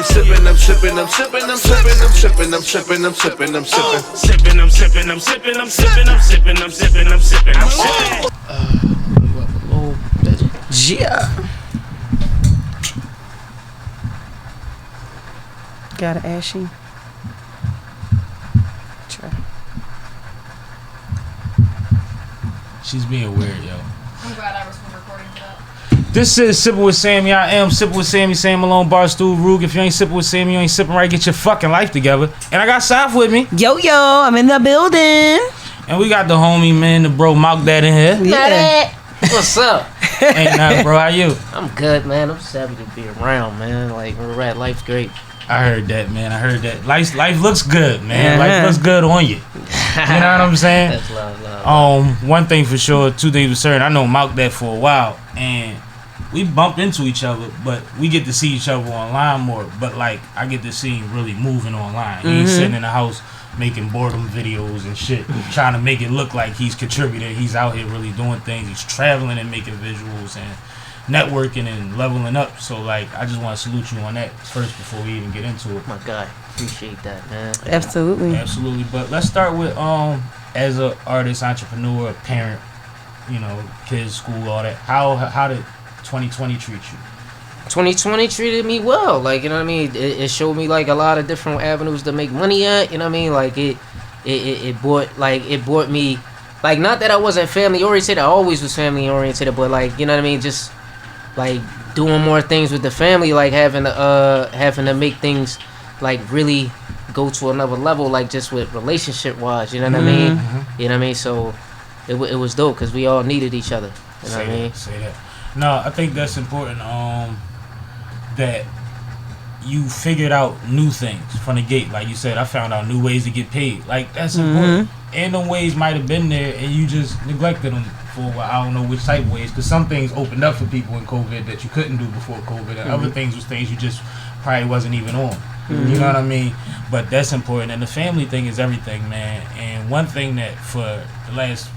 I'm sippin', I'm sippin', I'm sippin', I'm sippin', I'm sippin', I'm sippin', I'm sippin', I'm sippin'. Sippin', I'm sippin', I'm sippin', I'm sippin', I'm sippin', I'm sippin', I'm sippin', I'm sippin'. Yeah. Got an ashy. Try. She's being weird, yo. I'm glad I was recording that. This is Sippin' with Sammie. I am Sippin' with Sammie, Sam Malone, Barstool, Rug. If you ain't sippin' with Sammie, you ain't sippin' right. Get your fucking life together. And I got South with me. Yo, I'm in the building. And we got the homie, man, the bro Malc Dat in here. Yeah. What's up? Ain't nothing, bro. How you? I'm good, man. I'm just happy to be around, man. Like, we're at life's great. I heard that, man. I heard that. Life looks good, man. Life looks good on you. You know what I'm saying? That's love. One thing for sure, two things for certain. I know Malc Dat for a while, and we bump into each other, but we get to see each other online more. But like, I get to see him really moving online. He ain't sitting in the house making boredom videos and shit, trying to make it look like he's contributing. He's out here really doing things. He's traveling and making visuals and networking and leveling up. So like, I just want to salute you on that first before we even get into it. My God, appreciate that, man. Absolutely. But let's start with as a artist, entrepreneur, parent, you know, kids, school, all that. How did 2020 treat you? 2020 treated me well. Like, you know what I mean? It showed me like a lot of different avenues to make money at. You know what I mean? Like it brought me, like, not that I wasn't family oriented. I always was family oriented, but like, you know what I mean? Just like doing more things with the family, like having to make things like really go to another level, like just with relationship wise. You know what I mean? You know what I mean? So it was dope because we all needed each other. You know what I mean? Say that. No, I think that's important. That you figured out new things from the gate. Like you said, I found out new ways to get paid. Like, that's important. And them ways might have been there, and you just neglected them for a while. I don't know which type of ways, because some things opened up for people in COVID that you couldn't do before COVID, and other things was things you just probably wasn't even on. You know what I mean? But that's important. And the family thing is everything, man. And one thing that for the last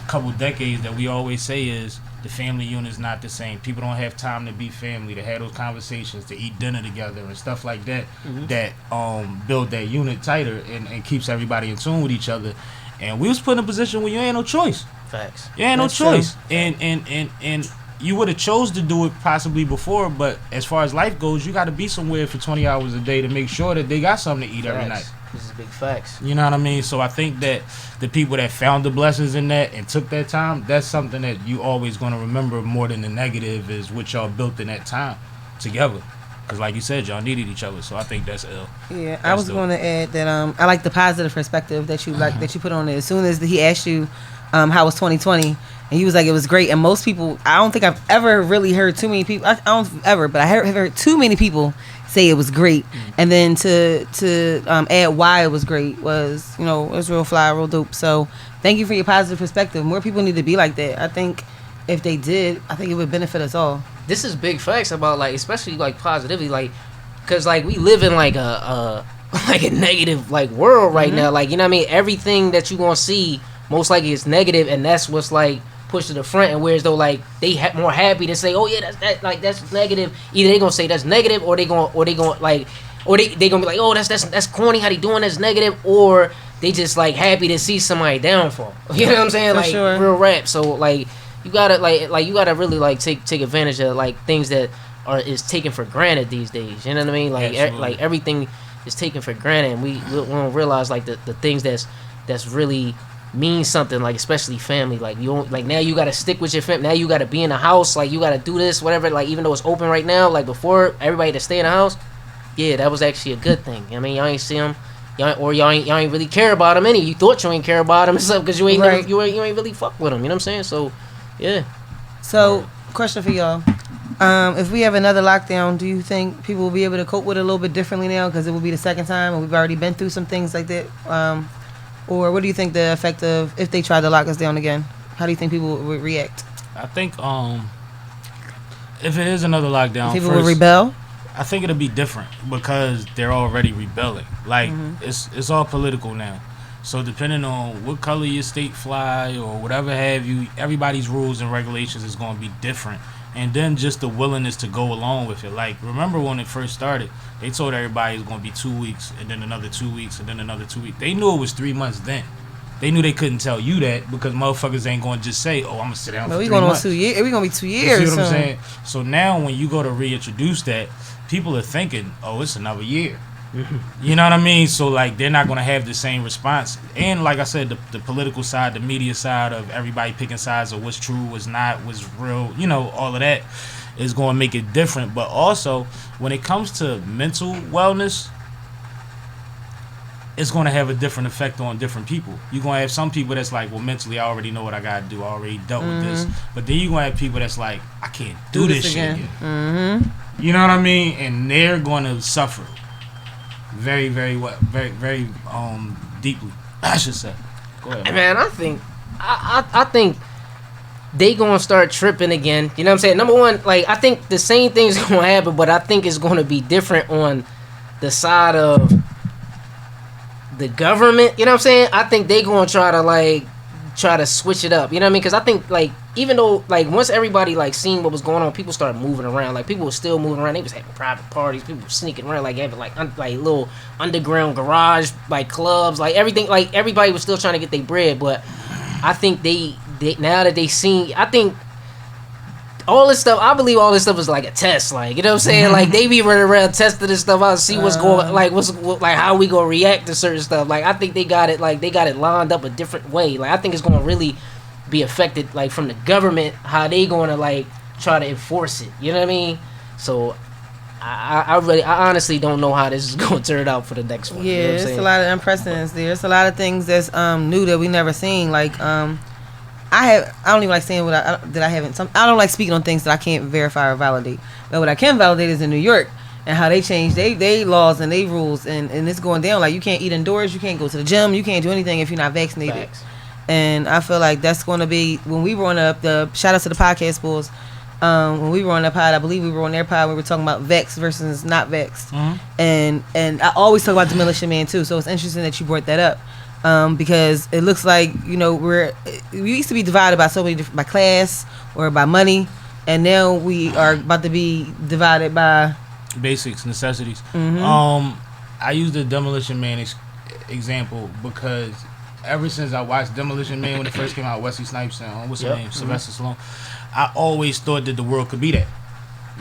couple decades that we always say is, the family unit is not the same. People don't have time to be family, to have those conversations, to eat dinner together and stuff like that. That build that unit tighter and keeps everybody in tune with each other. And we was put in a position where you ain't no choice. Facts. You ain't no choice. And you would have chose to do it possibly before, but as far as life goes, you got to be somewhere for 20 hours a day to make sure that they got something to eat every night. This is big facts. You know what I mean? So I think that the people that found the blessings in that and took that time, that's something that you always going to remember more than the negative, is what y'all built in that time together. Because like you said, y'all needed each other. So I think that's ill. Yeah, that's I was going to add that I like the positive perspective that you that you put on it. As soon as he asked you how was 2020, and he was like, it was great. And most people, I don't think I've ever really heard too many people, I don't ever, but I have heard too many people say it was great. And then to add why it was great was, you know, it was real fly, real dope. So thank you for your positive perspective. More people need to be like that. I think if they did, I think it would benefit us all. This is big facts about, like, especially like positivity, like, because like we live in like a negative like world right now. Like, you know what I mean? Everything that you gonna see most likely is negative, and that's what's like pushed to the front. And whereas though, like, they more happy to say, oh yeah, that's negative. Either they gonna say that's negative, or they gonna be like, oh, that's corny how they doing, that's negative, or they just like happy to see somebody downfall. You know what I'm saying? For like sure. Real rap. So like you gotta you gotta really like take advantage of like things that is taken for granted these days. You know what I mean? Like like everything is taken for granted, and we don't realize like the things that's really mean something, like especially family. Like you don't, like now you gotta stick with your family. Now you gotta be in the house. Like you gotta do this, whatever. Like even though it's open right now, like before everybody to stay in the house. Yeah, that was actually a good thing. I mean, y'all ain't see them, y'all ain't really care about them any. You thought you ain't care about them and stuff because you ain't you ain't really fuck with them. You know what I'm saying? So yeah. So question for y'all: if we have another lockdown, do you think people will be able to cope with it a little bit differently now because it will be the second time, and we've already been through some things like that? Or what do you think the effect of if they try to lock us down again? How do you think people would react? I think if it is another lockdown, people will rebel. I think it'll be different because they're already rebelling. Like it's all political now. So depending on what color your state fly or whatever have you, everybody's rules and regulations is going to be different and then just the willingness to go along with it. Like, remember when it first started, they told everybody it was going to be 2 weeks, and then another 2 weeks, and then another 2 weeks. They knew it was 3 months then. They knew they couldn't tell you that because motherfuckers ain't going to just say, oh, I'm going to sit down for 3 months. We're going to be 2 years. You see what I'm saying? So now when you go to reintroduce that, people are thinking, oh, it's another year. You know what I mean? So, like, they're not going to have the same response. And, like I said, the political side, the media side of everybody picking sides of what's true, what's not, what's real, you know, all of that is going to make it different. But also, when it comes to mental wellness, it's going to have a different effect on different people. You're going to have some people that's like, well, mentally, I already know what I got to do. I already dealt with this. But then you're going to have people that's like, I can't do this shit again. You know what I mean? And they're going to suffer very, very deeply, I should say. Go ahead, man. I think they going to start tripping again. You know what I'm saying? Number one, like, I think the same thing's going to happen, but I think it's going to be different on the side of the government. You know what I'm saying? I think they going to try to switch it up. You know what I mean? Because I think, like, even though, like, once everybody, like, seen what was going on, people started moving around. Like, people were still moving around. They was having private parties. People were sneaking around, like, having, like little underground garage, like, clubs, like, everything. Like, everybody was still trying to get their bread. But I think they now that they seen, I think all this stuff, I believe all this stuff is like a test, like, you know what I'm saying? Like, they be running around testing this stuff out, see what's going, like, like, how we gonna react to certain stuff. Like, I think they got it lined up a different way. Like, I think it's gonna really be affected, like, from the government, how they gonna, like, try to enforce it. You know what I mean? So, I honestly don't know how this is gonna turn out for the next one. Yeah, you know what I'm it's saying? a lot of unprecedented. There's a lot of things that's new that we never seen. Like, I don't even like saying I don't like speaking on things that I can't verify or validate. But what I can validate is in New York and how they changed they laws and they rules, and it's going down. Like, you can't eat indoors, you can't go to the gym, you can't do anything if you're not vaccinated. Facts. And I feel like that's going to be, when we were on the shout out to the podcast bulls. When we were on that pod, I believe we were on their pod, we were talking about vexed versus not vexed. And I always talk about Demolition Man too. So it's interesting that you brought that up. Because it looks like, you know, we used to be divided by so many different, by class or by money, and now we are about to be divided by basics, necessities. I use the Demolition Man example because ever since I watched Demolition Man when it first came out, Wesley Snipes and what's his name, Sylvester Stallone, I always thought that the world could be that.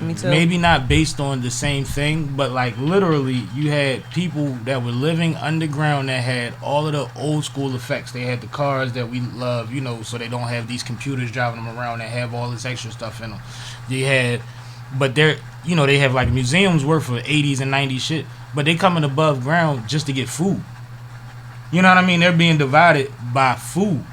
Me too. Maybe not based on the same thing, but, like, literally you had people that were living underground that had all of the old school effects. They had the cars that we love, you know, so they don't have these computers driving them around that have all this extra stuff in them. They had, but they're, you know, they have, like, museums worth for 80s and 90s shit, but they coming above ground just to get food. You know what I mean? They're being divided by food.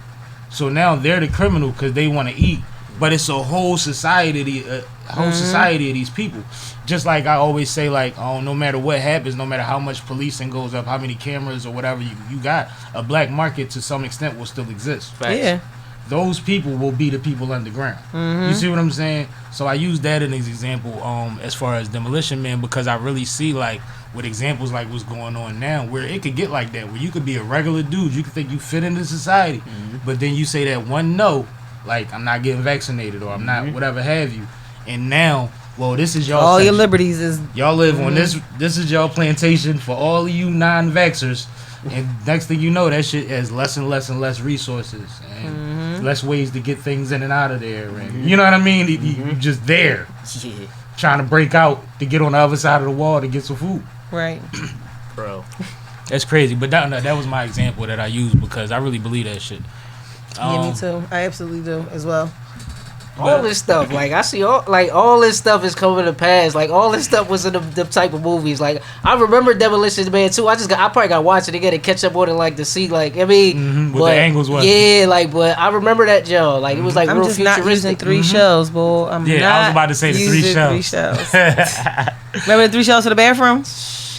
So now they're the criminal because they want to eat. But it's a whole society, society of these people. Just like I always say, like, oh, no matter what happens, no matter how much policing goes up, how many cameras or whatever you got, a black market to some extent will still exist. Facts. Yeah. Those people will be the people underground. You see what I'm saying? So I use that as an example as far as Demolition Man, because I really see, like, with examples like what's going on now, where it could get like that, where you could be a regular dude, you could think you fit into society, but then you say that one no, like, I'm not getting vaccinated or I'm not whatever have you, and now, well, this is y'all all section. your liberties is Y'all live on this is y'all plantation for all of you non-vaxxers, and next thing you know, that shit has less and less and less resources and less ways to get things in and out of there, and you know what I mean? You just there trying to break out to get on the other side of the wall to get some food. right. Bro. That's crazy, but that was my example that I used because I really believe that shit. Yeah, me too. I absolutely do as well. All this stuff, like, I see all this stuff is coming to pass. Like, all this stuff was in the type of movies. Like, I remember Demolition Man too. I probably got to watch it again and catch up on it, like, to see, like, I mean, what the angles was. Yeah, like, but I remember that, Joe. Like, it was like I'm real just not using futuristic. 3 shells, boy. I'm Yeah, not I was about to say the 3 using shells. 3 shells. Remember the 3 shells for the bathroom?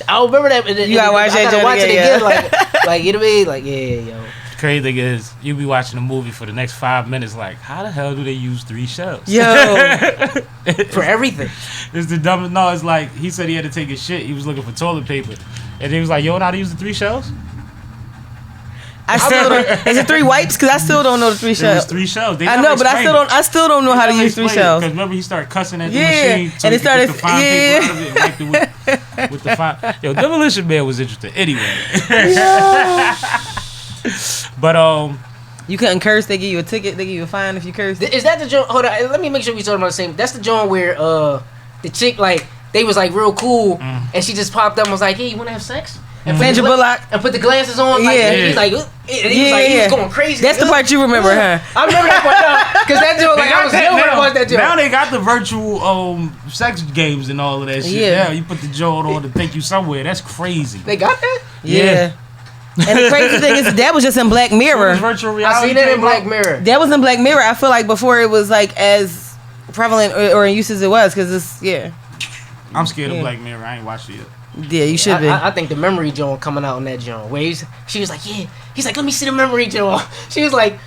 I remember that. You gotta watch that. I gotta watch it again. Yeah. Like, you know what I mean? Like, yeah, yo. Crazy thing is, you be watching a movie for the next 5 minutes, like, how the hell do they use 3 shells? Yo. For everything. It's the dumbest. No, it's like he said he had to take his shit. He was looking for toilet paper, and he was like, "Yo, know how to use the 3 shells?" I still don't. Is it 3 wipes? Because I still don't know the 3 There was shells. 3 shells. They I never know, but explained I still don't know how to use 3 shells. Because remember, he started cussing at the Yeah, machine. So and he it started. could get the fine paper out of it and wiped it with the fine. Yo, Demolition Man was interesting. Anyway. But You couldn't curse. They give you a ticket. They give you a fine if you curse. Is that the joint? Hold on, let me make sure we talking about the same. That's the joint where the chick like they was like real cool, and she just popped up and was like, "Hey, you wanna have sex?" And Sandra Bullock. and put the glasses on. Like, Yeah. and he's like, he was going crazy. That's the part you remember, huh? I remember that part because that joint like I was young when I watched that joint. Now they got the virtual sex games and all of that shit. Yeah. Now you put the joint on to take you somewhere. That's crazy. They got that. Yeah. And the crazy thing is that was just in Black So Mirror. this virtual I reality seen that in came Black out. Mirror. That was in Black Mirror. I feel like before it was like as prevalent or in use as it was, because it's I'm scared of Black Mirror. I ain't watched it yet. Yeah, you should be. I think the memory joint coming out on that joint. Where she was like, yeah. He's like, let me see the memory joint. She's like,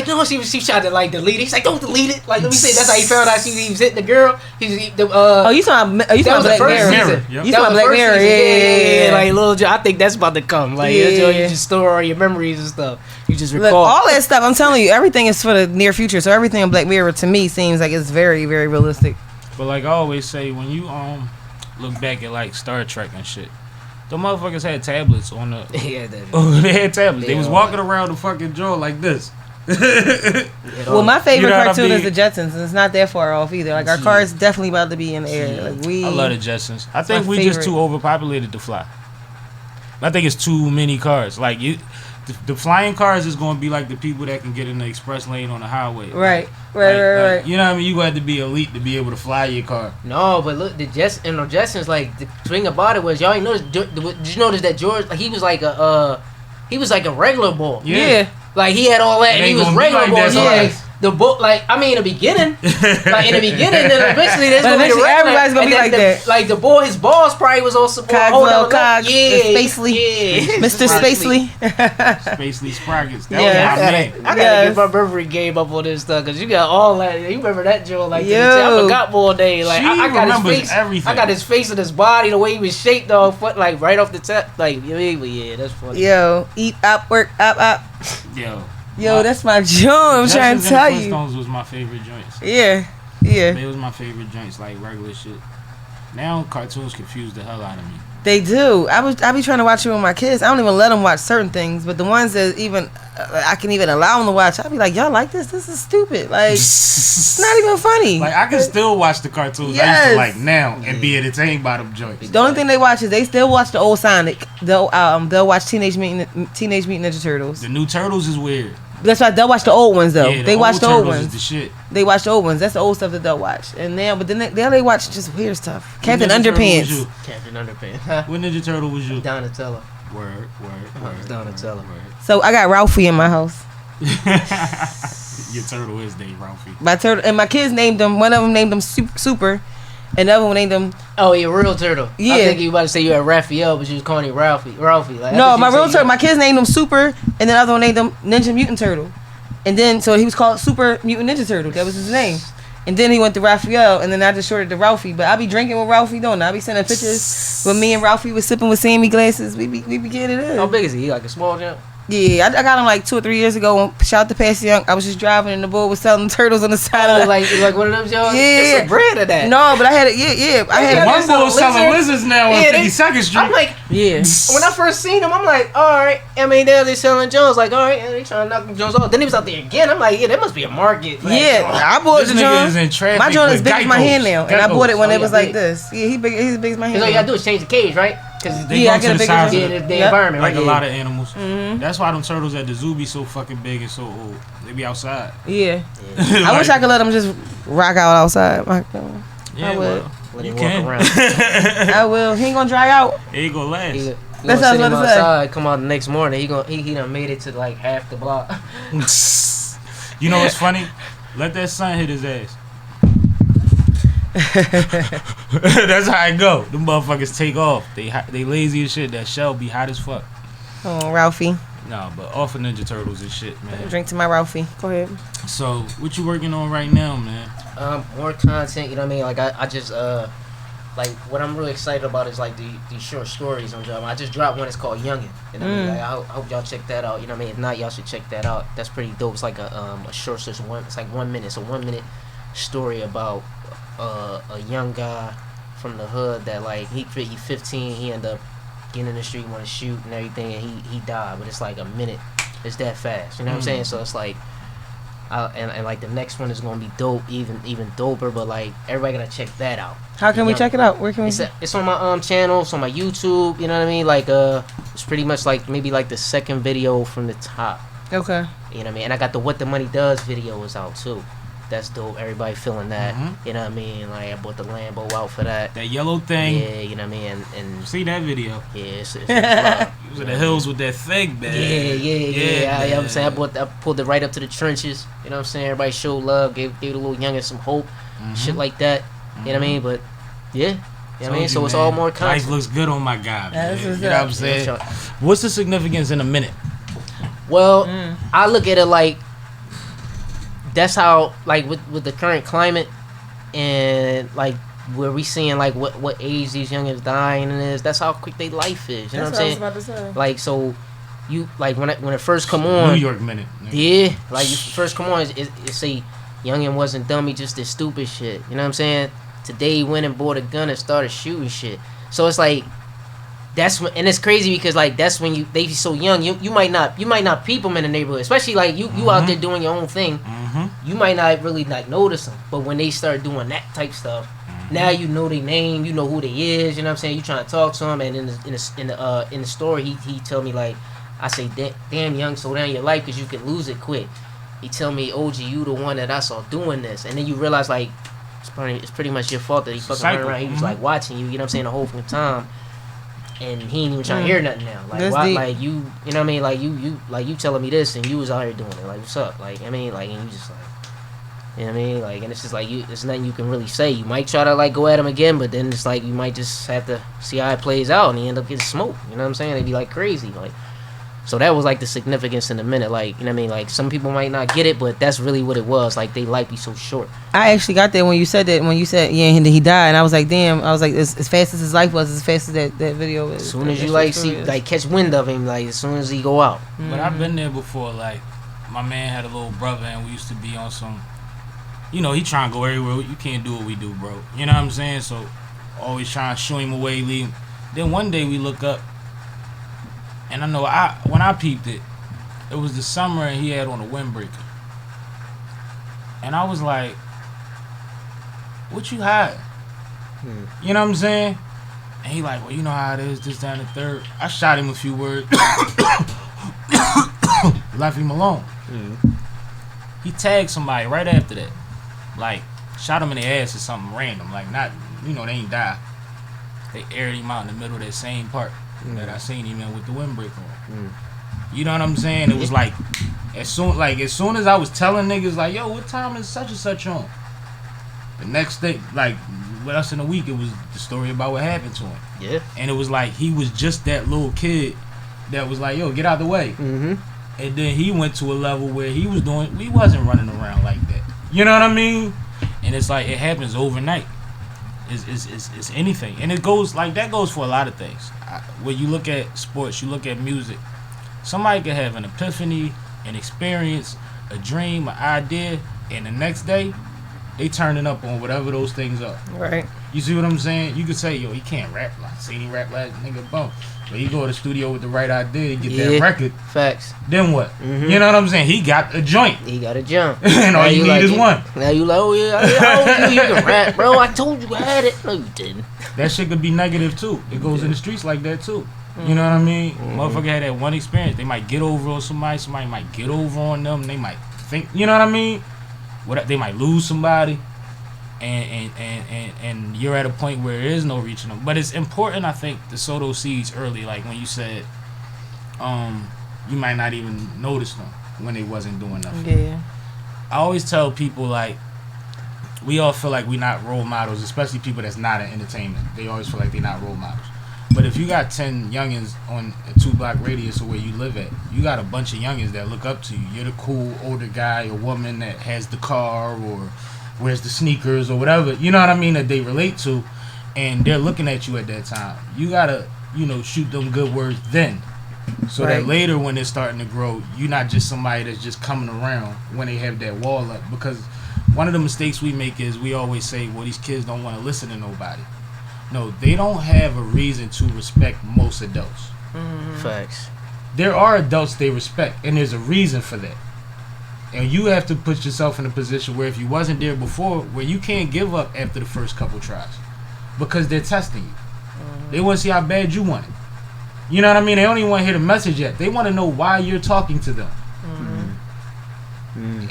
no. She tried to like delete it. He's like, don't delete it. Like, let me see. That's how he found out she was hitting the girl. Oh, you talking about Black Mirror? Mirror. Yep. You talking about Black Mirror? Yeah. Like little joint. I think that's about to come. Like, Yeah. you just store all your memories and stuff. You just Look, recall. all that stuff. I'm telling you, everything is for the near future. So everything in Black Mirror to me seems like it's very, very realistic. But like I always say, when you look back at like Star Trek and shit, the motherfuckers had tablets on the. Yeah, that. They had tablets. They Yeah. was walking around the fucking jaw like this. Well, my favorite You know what I cartoon is mean? the Jetsons, and it's not that far off either. Like our car is definitely about to be in the air. Like I love the Jetsons. I think my we just favorite. too overpopulated to fly. I think it's too many cars. Like the flying cars is going to be like the people that can get in the express lane on the highway. Right. Like, you know what I mean? You had to be elite to be able to fly your car. No, but look, the Jetsons, like the thing about it was y'all ain't noticed. Did you notice that George? Like, he was like a regular boy. Yeah. Like he had all that, It and he ain't was gonna be regular like boy. that, So yeah. like the book, like I mean, in the beginning, then eventually there's But gonna be the eventually regular, everybody's gonna and be then like the, that. Like the boy, his balls probably was on some Cogswell, Cogs, yeah, Spacely. yeah, Mr. Spacely. Spacely Sprockets. That Yeah. was my man. I gotta Yes. get my memory game up on this stuff because you got all that. You remember that Joe? Like Yo. I forgot more day. Like She I got his remembers face. everything. I got his face and his body, the way he was shaped off, foot like right off the top. Like yeah, that's funny. Yo, eat up, work up. Yo, that's my joint. I'm trying to tell you. Flintstones was my favorite joints. Yeah. They was my favorite joints, like regular shit. Now cartoons confuse the hell out of me. They do. I be trying to watch it with my kids. I don't even let them watch certain things, but the ones that even I can even allow them to watch, I be like, y'all like this? This is stupid. Like, it's not even funny. Like I can still watch the cartoons I used Yes. to like now and be entertained by them joints. The only thing they watch is they still watch the old Sonic. They'll watch Teenage Mutant Ninja Turtles. The new Turtles is weird. That's why they'll watch the old ones though. Yeah, They watch the old Turtles ones. is the shit. They watch the old ones. That's the old stuff that they'll watch. And now, but then they watch just weird stuff. Captain What Ninja Turtle was Underpants. you? Captain Underpants. What Ninja Turtle was you? Donatello. Word. Donatello. So I got Ralphie in my house. Your turtle is named Ralphie. My turtle and my kids named them. One of them named them Super, and the other one named them. Oh, you're real turtle. Yeah. I think you about to say you had Raphael, but you was calling it Ralphie. Like, I No, thought my you real said turtle. My kids named them Super, and then the other one named them Ninja Mutant Turtle. And then so he was called Super Mutant Ninja Turtle. That was his name. And then he went to Raphael, and then I just shorted to Ralphie. But I be drinking with Ralphie, don't I? I be sending pictures with me and Ralphie was sipping with Sammie glasses. We be getting it in. How big is he? Like a small jump? Yeah, I got him like 2 or 3 years ago. Shout out to Passy Young. I was just driving, and the boy was selling turtles on the side of the. like one of them jobs? Yeah. It's a brand of that. No, but I had it. Yeah. I had Yeah, One that's a boy selling lizard. lizards now on Yeah, they- 52nd Street. I'm like, Yeah. when I first seen him, I'm like, all right. I mean, they selling Jones. Like, all right, they trying to knock them Jones off. Then he was out there again. I'm like, yeah, there must be a market. for that Yeah, joint. I bought This the nigga joint. is in traffic My joint is with big as my Geicos. hand now, and I bought it when Oh, it was yeah, like big. this. Yeah, he's big as my hand. Cause all you now. gotta do is change the cage, right? Cause They Yeah, I go get to a the bigger size joint. of the, the Yep. environment, like right? a lot of animals. Mm-hmm. That's why them turtles at the zoo be so fucking big and so old. They be outside. Yeah. I wish I could let him just rock out outside. I would. well, Let you him can. walk around. I will. He ain't gonna dry out. It ain't gonna last. He That's gonna what I sit was him about to say. outside, come out the next morning. He done made it to like half the block. You know what's funny? Let that sun hit his ass. That's how it go. Them motherfuckers take off. They lazy as shit. That shell be hot as fuck. Oh, Ralphie. Nah, but off of Ninja Turtles and shit, man. Drink to my Ralphie. Go ahead. So, what you working on right now, man? More content, you know what I mean? Like I just like what I'm really excited about is like these short stories on dropping. I just dropped one. It's called Youngin. You know what I mean? Like, I hope y'all check that out. You know what I mean? If not, y'all should check that out. That's pretty dope. It's like a short story. It's like 1 minute. It's a 1 minute story about a young guy from the hood that like he 15. He ended up getting in the street, want to shoot and everything, and he died. But it's like a minute. It's that fast. You know what I'm saying? So it's like. And like the next one is gonna be dope, even doper. But like everybody gotta check that out. How can we check it out? Where can we? It's on my channel. It's on my YouTube. You know what I mean? Like it's pretty much like maybe like the second video from the top. Okay. You know what I mean? And I got the What the Money Does video is out too. That's dope. Everybody feeling that. You know what I mean? Like I bought the Lambo out for that. That yellow thing. Yeah, you know what I mean? And see that video? Yeah, it's You was in the hills with that thing, man. Yeah. You know what I'm saying? I pulled it right up to the trenches. You know what I'm saying? Everybody showed love, gave the little youngin some hope, shit like that. You know what I mean? But yeah. You know what I mean? So it's all more content. Life looks good on my guy, man. You know what I'm saying? What's the significance in a minute? Well, I look at it like that's how, like with the current climate and like where we seeing like what age these youngins dying is, that's how quick their life is. You know what I'm saying? That's what I was about to say. Like so, you like when it first come on. New York minute. Yeah, like you first come on, it say youngin wasn't dumb, he just did stupid shit. You know what I'm saying? Today he went and bought a gun and started shooting shit. So it's like. That's when, and it's crazy because like that's when they be so young. You might not peep them in the neighborhood, especially like you out there doing your own thing. You might not really like notice them, but when they start doing that type stuff, now you know their name, you know who they is. You know what I'm saying? You trying to talk to them, and in the story he tell me like, I say damn young, slow down your life because you can lose it quick. He tell me, OG, you the one that I saw doing this, and then you realize like it's pretty much your fault that he fucking running around. He was like watching you. You know what I'm saying? The whole fucking time. And he ain't even trying to hear nothing now. Like, why, like you know what I mean? Like you telling me this, and you was out here doing it. Like, what's up? Like, I mean, like, and you just like, you know what I mean? Like, and it's just like there's nothing you can really say. You might try to like go at him again, but then it's like you might just have to see how it plays out, and he end up getting smoked. You know what I'm saying? They'd be like crazy, like. So that was like the significance in the minute. Like, you know what I mean? Like some people might not get it, but that's really what it was. Like they life be so short. I actually got that when you said yeah, and he died, and I was like, damn. I was like, as fast as his life was, as fast as that video was. As soon as you like see like catch wind of him, like as soon as he go out. But I've been there before. Like my man had a little brother, and we used to be on some. You know, he trying to go everywhere. You can't do what we do, bro. You know what I'm saying? So always trying to shoo him away, leave him. Then one day we look up. And I know when I peeped it, it was the summer and he had on a windbreaker. And I was like, what you hiding? You know what I'm saying? And he like, well, you know how it is, this, that, and the third. I shot him a few words. Left him alone. He tagged somebody right after that. Like, shot him in the ass or something random. Like, not, you know, they ain't die. They aired him out in the middle of that same park that I seen him in with the windbreaker on. You know what I'm saying? It was like as soon as I was telling niggas like, yo, what time is such and such on? The next day, like less than a week, it was the story about what happened to him. Yeah. And it was like he was just that little kid that was like, yo, get out the way. And then he went to a level where he wasn't running around like that. You know what I mean? And it's like it happens overnight. It's anything, and it goes like that goes for a lot of things. When you look at sports, you look at music. Somebody could have an epiphany, an experience, a dream, an idea, and the next day they turning up on whatever those things are. Right. You see what I'm saying? You could say, yo, he can't rap. Like, see, he rap like nigga bump. But he go to the studio with the right idea, get that record. Facts. Then what? You know what I'm saying? He got a joint. He got a jump. And all you need is one. Now you like, oh yeah, I you can rap, bro. I told you I had it. No, you didn't. That shit could be negative too. It goes in the streets like that too. You know what I mean? Motherfucker had that one experience. They might get over on somebody. Somebody might get over on them. They might think, you know what I mean? They might lose somebody. And you're at a point where there is no reaching them. But it's important, I think, to sow those seeds early. Like when you said, you might not even notice them when they wasn't doing nothing. Yeah. I always tell people, like, we all feel like we're not role models, especially people that's not in entertainment. They always feel like they're not role models. But if you got 10 youngins on a 2-block radius of where you live at, you got a bunch of youngins that look up to you. You're the cool older guy or woman that has the car or wears the sneakers or whatever, you know what I mean, that they relate to. and they're looking at you at that time, you gotta, shoot them good words then. So that later when they're starting to grow, you're not just somebody that's just coming around when they have that wall up. Because one of the mistakes we make is we always say, well, these kids don't want to listen to nobody. No, they don't have a reason to respect most adults. Facts. There are adults they respect, and there's a reason for that. And you have to put yourself in a position where if you wasn't there before, where you can't give up after the first couple tries. Because they're testing you. They want to see how bad you want it. You know what I mean? They don't even want to hear the message yet. They want to know why you're talking to them.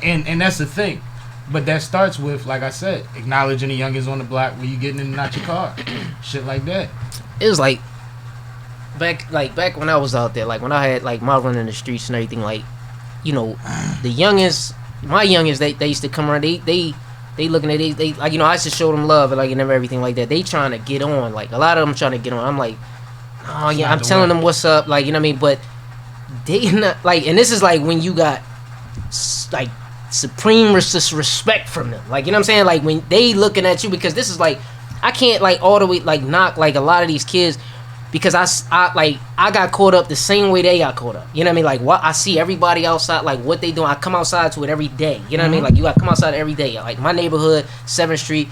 And that's the thing. But that starts with, like I said, acknowledging the youngins on the block when you getting in and out your car. Shit like that. It was like back when I was out there, like when I had like my run in the streets and everything, like, the youngins, my youngins, they used to come around, they looking at they like, I used to show them love and like and everything like that. They trying to get on, like a lot of them trying to get on. I'm like, oh yeah, I'm telling them what's up, like, you know what I mean? But they not like, and this is like when you got like supreme respect from them, like, you know what I'm saying? Like when they looking at you, because this is like, I can't like all the way like knock like a lot of these kids, because I got caught up the same way they got caught up. You know what I mean? Like what I see everybody outside, like what they doing. I come outside to it every day. You know what I mean? Like you got to come outside every day. Like my neighborhood, 7th Street,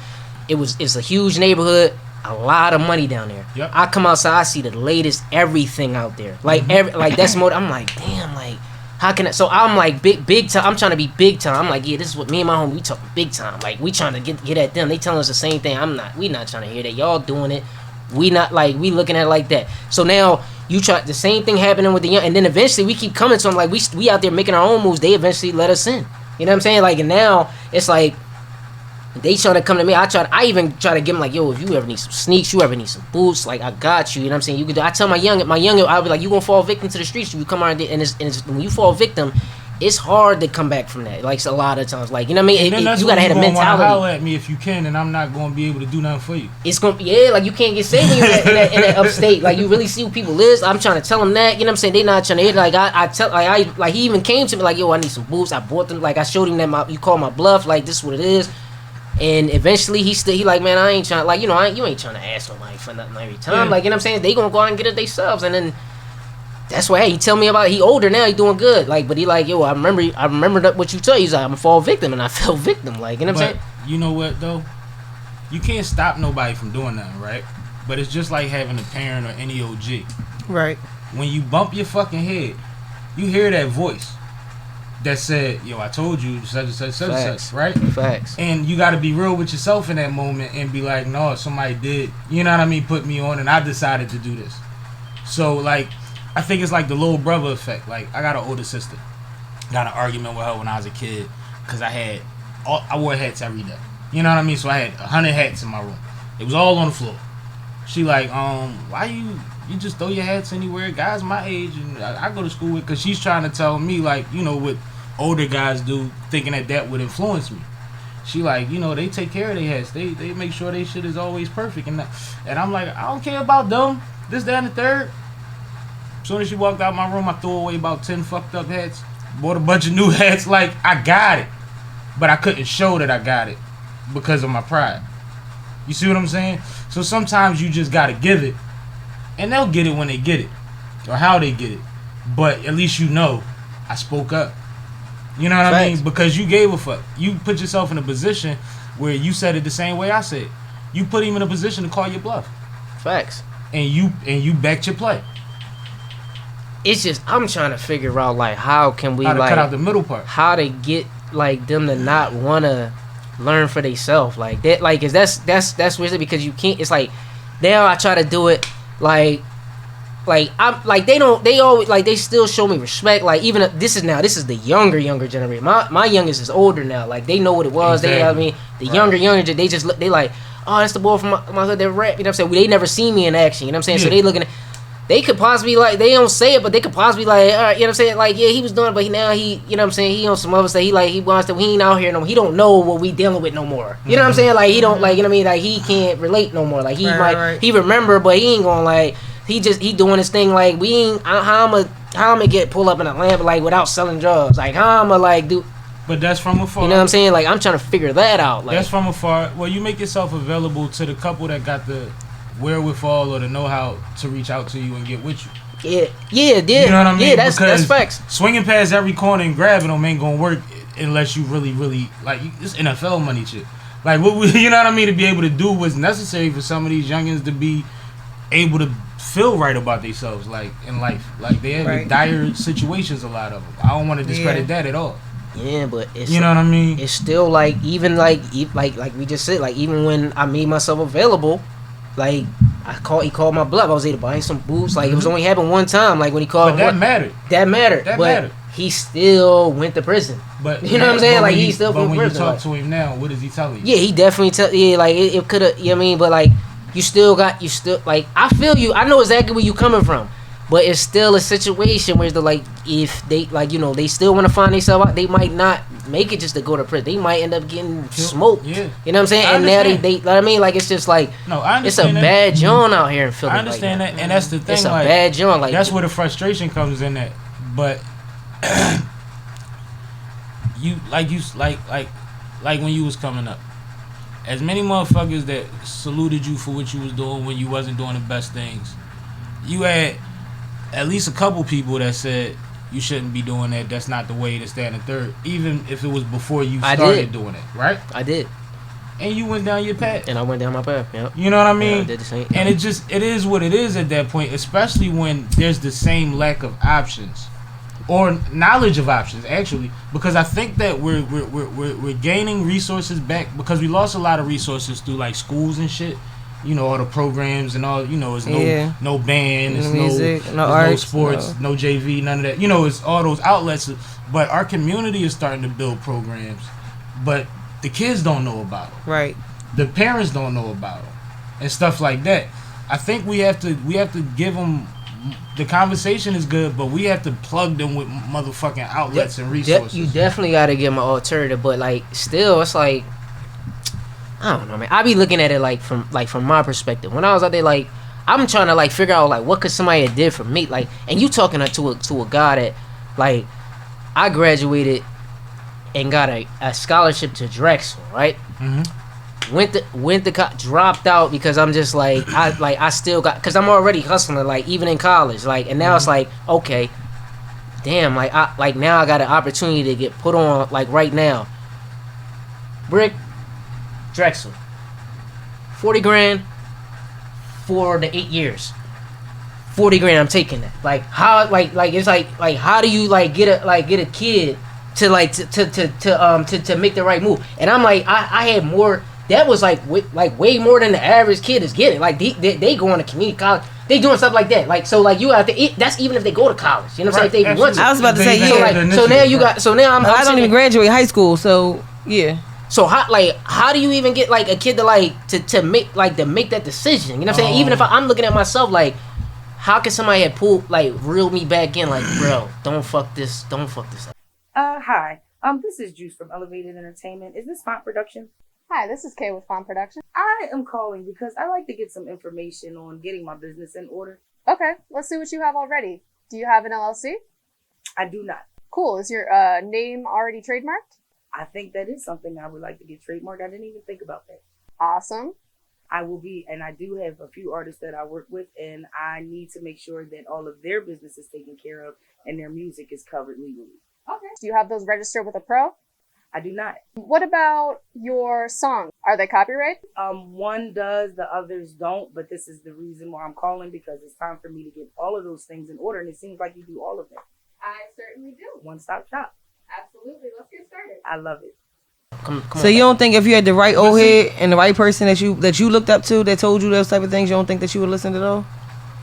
it's a huge neighborhood. A lot of money down there. Yep. I come outside, I see the latest everything out there. Like like that's more. I'm like, damn, like how can I? So I'm like big time. I'm trying to be big time. I'm like, yeah, this is what me and my homie, we talking big time. Like we trying to get at them. They telling us the same thing. We not trying to hear that. Y'all doing it. We not like, we looking at it like that. So now you try the same thing happening with the young, and then eventually we keep coming to them like we out there making our own moves. They eventually let us in. You know what I'm saying? Like, and now it's like they trying to come to me. I even try to give them like, yo, if you ever need some sneaks, you ever need some boots, like I got you. You know what I'm saying? You can do. I tell my young, I'll be like, you gonna fall victim to the streets if you come around and it's when you fall victim, it's hard to come back from that. Like a lot of times, like, you know what I mean? You gotta have a mentality. Holler at me if you can, and I'm not gonna be able to do nothing for you. It's gonna, yeah, like you can't get saved in that upstate. Like you really see who people is. I'm trying to tell them that. You know what I'm saying? They not trying to hear. Like like he even came to me like, yo, I need some boots. I bought them. Like I showed him that you call my bluff. Like this is what it is. And eventually he like, man, I ain't trying. Like, you ain't trying to ask nobody for nothing every time. Yeah. Like, you know what I'm saying? They gonna go out and get it themselves, and then. That's why, hey, he tell me about it. He older now, he doing good. Like, but he like, yo, I remember that what you tell. He's like, I'm a fall victim, and I fell victim. Like, you know what I'm saying? You know what though? You can't stop nobody from doing nothing, right? But it's just like having a parent or any OG. Right. When you bump your fucking head, you hear that voice that said, yo, I told you such and such, such and such, right? Facts. And you got to be real with yourself in that moment and be like, no, somebody did, you know what I mean, put me on, and I decided to do this. So like, I think it's like the little brother effect. Like, I got an older sister. Got an argument with her when I was a kid because I wore hats every day. You know what I mean? So I had 100 hats in my room. It was all on the floor. She like, why you just throw your hats anywhere? Guys my age and I go to school with, because she's trying to tell me like, what older guys do, thinking that would influence me. She like, they take care of their hats. They make sure their shit is always perfect. And I'm like, I don't care about them. This, that, and the third. As soon as she walked out my room, I threw away about 10 fucked up hats. Bought a bunch of new hats. Like, I got it. But I couldn't show that I got it because of my pride. You see what I'm saying? So sometimes you just got to give it. And they'll get it when they get it. Or how they get it. But at least I spoke up. You know what I mean? Because you gave a fuck. You put yourself in a position where you said it the same way I said. You put him in a position to call your bluff. Facts. And you backed your play. It's just, I'm trying to figure out like how can we cut like out the middle part. How to get like them to not wanna learn for themselves like that. Like, is that's weird because you can't. It's like now I try to do it like I'm like they always like they still show me respect. Like even this is the younger generation. My youngest is older now. Like they know what it was. Exactly. They I mean the younger they just look. They like, oh, that's the boy from my hood that rap. You know what I'm saying? Well, they never seen me in action. You know what I'm saying? Yeah. So they looking at. They could possibly like, they don't say it, but they could possibly like, all right, you know what I'm saying? Like, yeah, he was doing it, but now he, you know what I'm saying? He on some other stuff. He wants to, he ain't out here no more. He don't know what we dealing with no more. You know what I'm saying? Like, he don't, like, you know what I mean? Like, he can't relate no more. Like, he he remember, but he ain't gonna, like, he doing his thing, like, how I'm gonna pull up in Atlanta, like, without selling drugs? Like, how I'm gonna, like, do. But that's from afar. You know what I'm saying? Like I'm trying to figure that out. Like that's from afar. Well, you make yourself available to the couple that got the wherewithal or the know-how to reach out to you and get with you. Yeah. You know what I mean? Yeah, that's Because facts. Swinging past every corner and grabbing them ain't gonna work unless you really, like it's NFL money shit. Like what you know what I mean? To be able to do what's necessary for some of these youngins to be able to feel right about themselves, like in life. Like they have Right. dire situations. A lot of them. I don't want to discredit that at all. Yeah, but it's You know what I mean? It's still like even like we just said, like even when I made myself available, like he called my bluff. I was able to buy him some boots. Like it was only happened one time. Like when he called. But that mattered. That mattered. That but mattered. he still went to prison. But you know what I'm saying? but Like when he still But went when to you prison. talk Like, to him now, what is he telling you? yeah, he definitely like it could have. You know what I mean? But like you still like I feel you. I know exactly where you coming from. But it's still a situation where they're like, if they like, you know, they still want to find themselves out, they might not make it just to go to prison. They might end up getting smoked. Yeah. You know what I'm saying? I And now understand. they, I mean, like it's just like, No, I it's a understand that. bad joint out here in Philly. I understand like that, and that's the thing. It's a like, bad joint. Like that's where the frustration comes in. At, but you like when you was coming up, as many motherfuckers that saluted you for what you was doing when you wasn't doing the best things, you had at least a couple people that said you shouldn't be doing that. That's not the way to stand and third, even if it was before you started doing it, right? I did, and you went down your path. and I went down my path. Yeah, You know what I mean? I did the same. And it is what it is at that point, especially when there's the same lack of options or knowledge of options, actually, because I think that we're gaining resources back because we lost a lot of resources through like schools and shit. You know, all the programs and all. You know, it's no band, it's music, no no arts, sports, no JV, none of that. You know, it's all those outlets. But our community is starting to build programs, but the kids don't know about them. Right. The parents don't know about them and stuff like that. I think we have to give them. The conversation is good, but we have to plug them with motherfucking outlets and resources. You definitely got to give them an alternative, but like still, it's like I don't know, man. I be looking at it like from my perspective. When I was out there, like I'm trying to like figure out like what could somebody have did for me, like, and you talking to a guy that like I graduated and got a scholarship to Drexel, right? Mm-hmm. Went to dropped out because I'm just like I still got, because I'm already hustling like even in college, like, and now it's like, okay, damn, like now I got an opportunity to get put on like right now. Brick, Drexel, 40 grand for the 8 years. 40 grand, I'm taking that. Like how like it's like how do you like get a kid to like to make the right move? And I'm like I had more. That was like way more than the average kid is getting. Like they going to community college, they doing stuff like that. Like so, like you have to. That's even if they go to college. You know what I'm saying? If they want to. I was about to say So now you got. So now I don't even graduate high school. So yeah. So how do you even get like a kid to make that decision? You know what I'm saying? Even if I'm looking at myself like, how can somebody have reel me back in? Like, bro, don't fuck this up. Hi. This is Juice from Elevated Entertainment. Is this Font Production? Hi, this is Kay with Fawn Production. I am calling because I like to get some information on getting my business in order. Okay, let's see what you have already. Do you have an LLC? I do not. Cool. Is your name already trademarked? I think that is something I would like to get trademarked. I didn't even think about that. Awesome. I will be, and I do have a few artists that I work with, and I need to make sure that all of their business is taken care of and their music is covered legally. Okay. Do you have those registered with a pro? I do not. What about your songs? Are they copyright? One does, the others don't, but this is the reason why I'm calling, because it's time for me to get all of those things in order, and it seems like you do all of them. I certainly do. One-stop shop. Absolutely. Let's get started. I love it. Come So you don't think if you had the right old head and the right person that you looked up to that told you those type of things, you don't think that you would listen to those?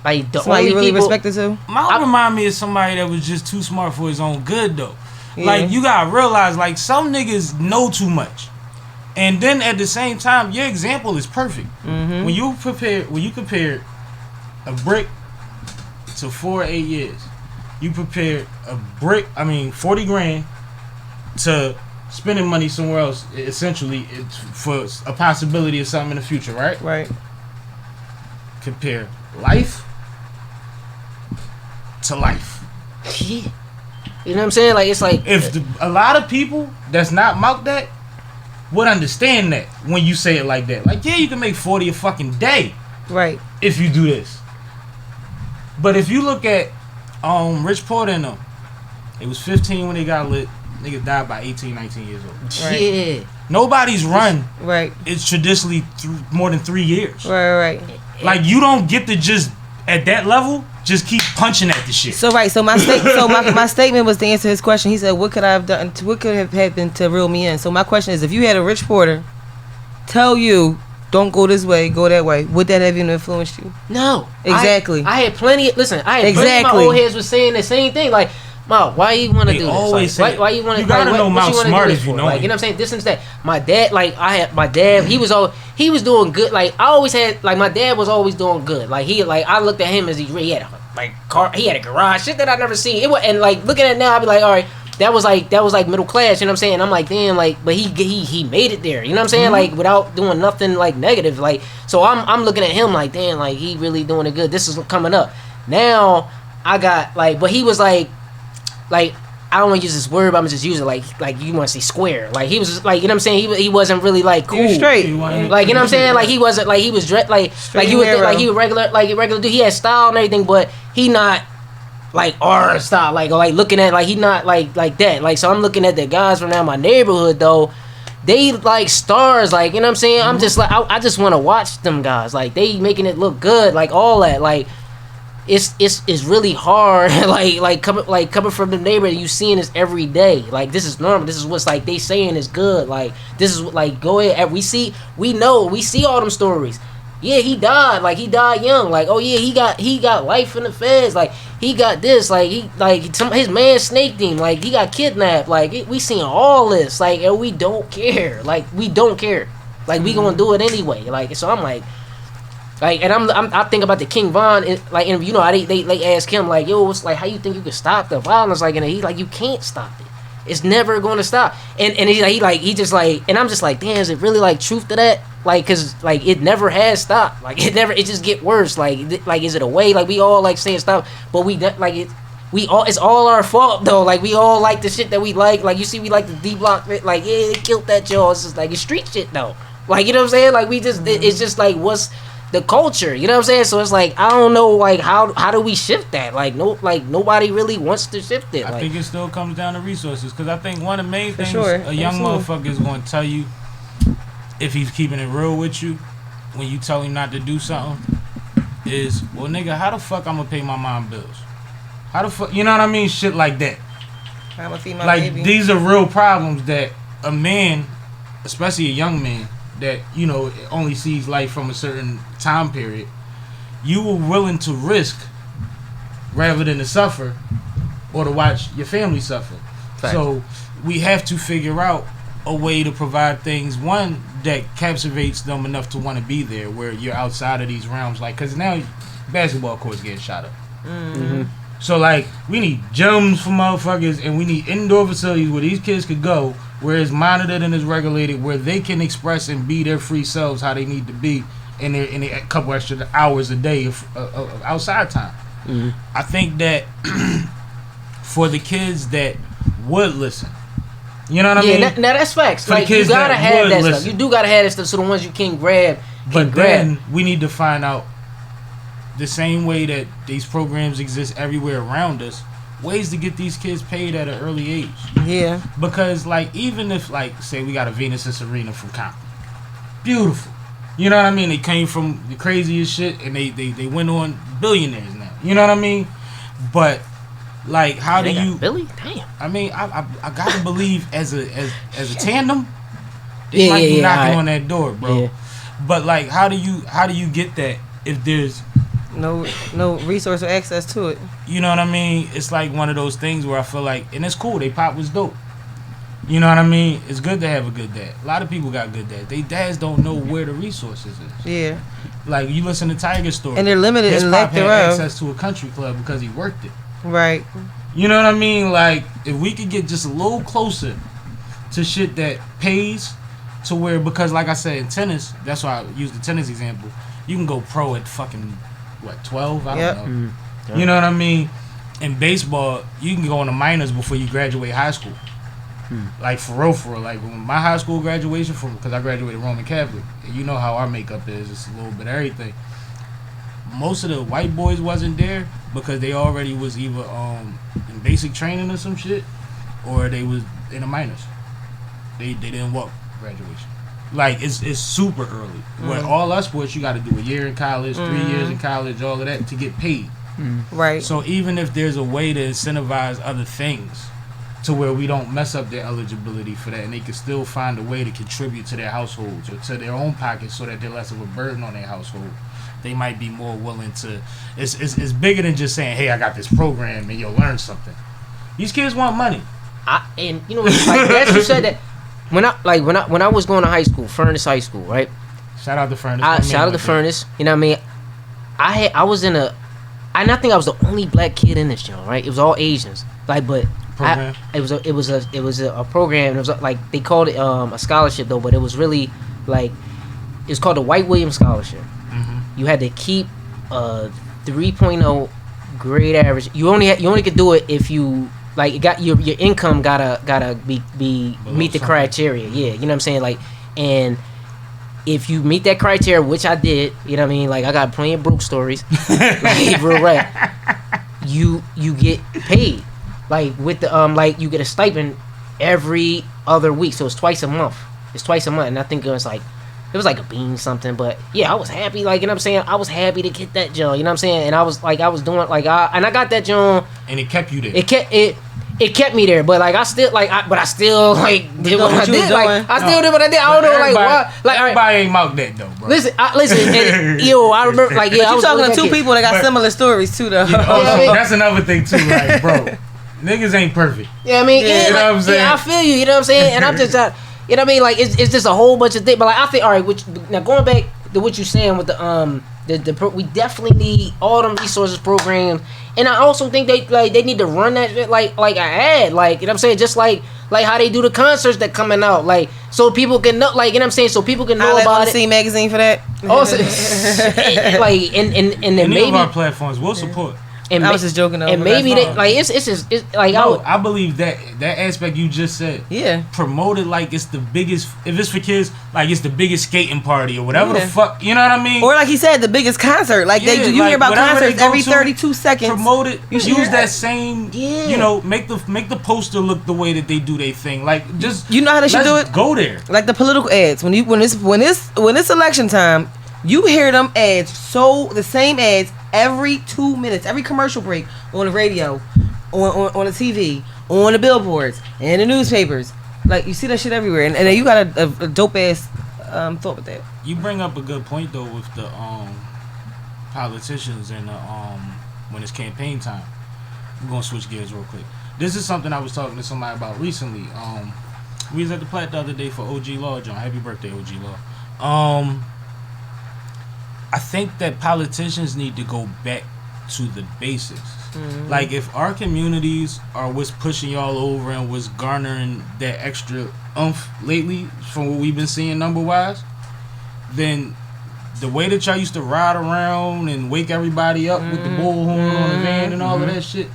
Like the Somebody only you really people, respected to? Mal remind me of somebody that was just too smart for his own good, though. Yeah. Like, you gotta realize, like, some niggas know too much. And then at the same time, your example is perfect. Mm-hmm. When you compare a brick to 4 or 8 years, you compare a brick, 40 grand to spending money somewhere else, essentially, it's for a possibility of something in the future, right? Right. Compare life to life. Yeah. You know what I'm saying? Like it's like a lot of people that's not Malc Dat would understand that when you say it like that. Like, yeah, you can make 40 a fucking day, Right. if you do this. But if you look at Rich Porter and them, they was 15 when they got lit. Niggas died by 18, 19 years old. Right. yeah. Nobody's run Right. is traditionally more than 3 years. Right. Like, you don't get to just at that level just keep punching at the shit. So my statement was to answer his question. He said, "What could I have done? What could have happened to reel me in?" So my question is, if you had a Rich Porter tell you, "Don't go this way, go that way," would that have even influenced you? No. Exactly. I had plenty. Listen, I had plenty of my old heads was saying the same thing. Like, Ma, why you want to do this? Like, why you want to? You gotta know what how you smart do if you know. Like, you know what I'm saying? This and that. My dad, like, I had my dad. He was doing good. Like, I always had, like, my dad was always doing good. Like, I looked at him as he had a car. He had a garage, shit that I never seen. It was, and like looking at it now, I'd be like, all right, that was like middle class. You know what I'm saying? I'm like, damn, like, but he made it there. You know what I'm saying? Like, without doing nothing like negative. Like, so I'm looking at him like, damn, like he really doing it good. This is coming up. Now I got like, but he was like. I don't want to use this word, but I'm gonna just use it like you want to say square. Like he was just, like, you know what I'm saying, he wasn't really like cool. He was straight. Like, you know what I'm saying, like he wasn't like he was like he was like he was regular dude. He had style and everything, but he not like our style, like or like looking at like he not like that. Like, so I'm looking at the guys from now my neighborhood though. They like stars, like, you know what I'm saying. I'm just like I just want to watch them guys. Like they making it look good, like all that, like. It's really hard, like coming from the neighborhood, you seeing this every day. Like, this is normal. This is what's like they saying is good. Like, this is like, go ahead. We see all them stories. Yeah, he died. Like, he died young. Like, oh yeah, he got life in the feds. Like, he got this. Like, his man snaked him. Like, he got kidnapped. Like, we seeing all this. Like, and we don't care. Like, we don't care. Like, we gonna do it anyway. Like, so I'm like. Like, and I think about the King Von, like, and you know, they ask him like, yo, it's like, how you think you can stop the violence? Like, and he's like, you can't stop it. It's never going to stop. And he just like, and I'm just like, damn, is it really like truth to that? Like, cause like it never has stopped. Like it just get worse. Like is it a way? Like we all like saying stop, but it's all our fault though. Like we all like the shit that we like. Like you see, we like the D Block. Like yeah, they killed that y'all. It's just like it's street shit though. Like, you know what I'm saying? Like we just, it's just like what's the culture, you know what I'm saying? So it's like, I don't know, like how do we shift that? Like nobody really wants to shift it. I think it still comes down to resources, because I think one of the main things a young motherfucker is going to tell you, if he's keeping it real with you, when you tell him not to do something, is, well, nigga, how the fuck I'm gonna pay my mom bills? How the fuck, you know what I mean? Shit like that. I'm gonna feed my like baby. These are real problems that a man, especially a young man, that, you know, only sees life from a certain time period, you were willing to risk rather than to suffer or to watch your family suffer. Fact. So we have to figure out a way to provide things, one, that captivates them enough to want to be there, where you're outside of these realms. Like, because now basketball courts getting shot up. Mm-hmm. So, like, we need gyms for motherfuckers, and we need indoor facilities where these kids could go, where it's monitored and it's regulated, where they can express and be their free selves how they need to be in a couple extra hours a day of outside time. Mm-hmm. I think that for the kids that would listen, you know what I mean? Yeah, now that's facts. For like, you gotta have that stuff. You do gotta have that stuff, so the ones you can grab. But then we need to find out, the same way that these programs exist everywhere around us, ways to get these kids paid at an early age. Yeah. Because, like, even if, like, say we got a Venus and Serena from Compton. Beautiful. You know what I mean? They came from the craziest shit, and they went on billionaires now. You know what I mean? But, like, how do you... Billy? Damn. I mean, I gotta believe as a tandem, they might be knocking on that door, bro. Yeah. But, like, how do you get that if there's... No resource or access to it. You know what I mean? It's like one of those things where I feel like, and it's cool, they pop was dope. You know what I mean? It's good to have a good dad. A lot of people got good dads. They dads don't know where the resources is. Yeah. Like, you listen to Tiger's story. And they're limited His and pop lack had thereof. access to a country club because he worked it. Right. You know what I mean? Like, if we could get just a little closer to shit that pays, to where, because like I said, in tennis, that's why I use the tennis example, you can go pro at fucking... 12? I don't know. Mm-hmm. You know what I mean? in baseball, you can go in the minors before you graduate high school. Like for real. Like when my high school graduation, because I graduated Roman Catholic, and you know how our makeup is. It's a little bit of everything. Most of the white boys wasn't there because they already was either in basic training or some shit, or they was in the minors. They didn't walk graduation. Like it's super early. With all our sports, you got to do a year in college, 3 years in college, all of that to get paid. Right. So even if there's a way to incentivize other things to where we don't mess up their eligibility for that, and they can still find a way to contribute to their households or to their own pockets so that they're less of a burden on their household, they might be more willing to. It's bigger than just saying, hey, I got this program and you'll learn something. These kids want money. And you know, like that you said that when I was going to high school, Furnace High School, right? Shout out to Furnace. Shout out to Furnace. You know what I mean? I was in a, and I think I was the only black kid in this joint, right? It was all Asians, like, but Program. It was a program. It was like they called it a scholarship though, but it was really like it's called the White Williams Scholarship. You had to keep a 3.0 grade average. You only could do it if you like it got your income gotta be meet the criteria. Yeah, you know what I'm saying? Like, and if you meet that criteria, which I did, you know what I mean? Like I got plenty of broke stories. Like real rap. You get paid. Like with the like you get a stipend every other week, so it's twice a month. And I think it was like a bean something, but yeah, I was happy. Like, you know what I'm saying? I was happy to get that joint. You know what I'm saying? And I was doing like I got that joint. And it kept you there. It kept me there, but like I still did what I did. Like I still did what I did. I don't know, like why. Like everybody ain't Malc Dat though, bro. Listen. And, I remember like But you talking to two people that got similar stories too, though. That's another thing too, like, bro. Niggas ain't perfect. Yeah, I mean, you know what I'm saying? Yeah, I feel you. You know what I'm saying? And I'm just, you know what I mean? Like, it's just a whole bunch of things. But like, I think, all right. Now going back to what you're saying with we definitely need all them resources, programs, and I also think they need to run that shit like an ad, like, you know what I'm saying? Just like how they do the concerts that coming out, like so people can know, like, you know what I'm saying? So people can know about it. See magazine for that. Also, like and then maybe of our platforms will support. And I was just joking though. And maybe they like it's like I believe that aspect you just said. Yeah. Promoted like it's the biggest. If it's for kids, like it's the biggest skating party or whatever the fuck. You know what I mean? Or like he said, the biggest concert. Like you hear about concerts every 32 seconds. Promote it. Use that same. Yeah. You know, make the poster look the way that they do their thing. Like just. You know how they should do it? Go there. Like the political ads. When it's election time, you hear them ads. So the same ads. Every 2 minutes, every commercial break on the radio, on the TV, on the billboards, and the newspapers. Like, you see that shit everywhere. And then you got a dope ass thought with that. You bring up a good point though with the politicians and when it's campaign time. We're gonna switch gears real quick. This is something I was talking to somebody about recently. We was at the Platte the other day for OG Law, John. Happy birthday, OG Law. I think that politicians need to go back to the basics. Mm-hmm. Like, if our communities are what's pushing y'all over and what's garnering that extra oomph lately from what we've been seeing number-wise, then the way that y'all used to ride around and wake everybody up with the bullhorn on the van and all of that shit,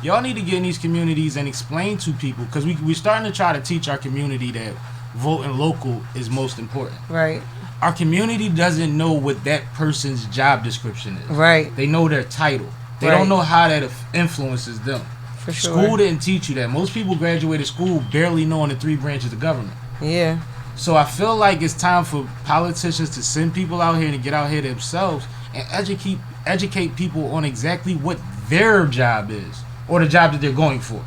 y'all need to get in these communities and explain to people, because we're starting to try to teach our community that voting local is most important. Right. Our community doesn't know what that person's job description is. Right. They know their title. They don't know how that influences them. For sure. School didn't teach you that. Most people graduated school barely knowing the 3 branches of government. Yeah. So I feel like it's time for politicians to send people out here and to get out here themselves and educate people on exactly what their job is, or the job that they're going for,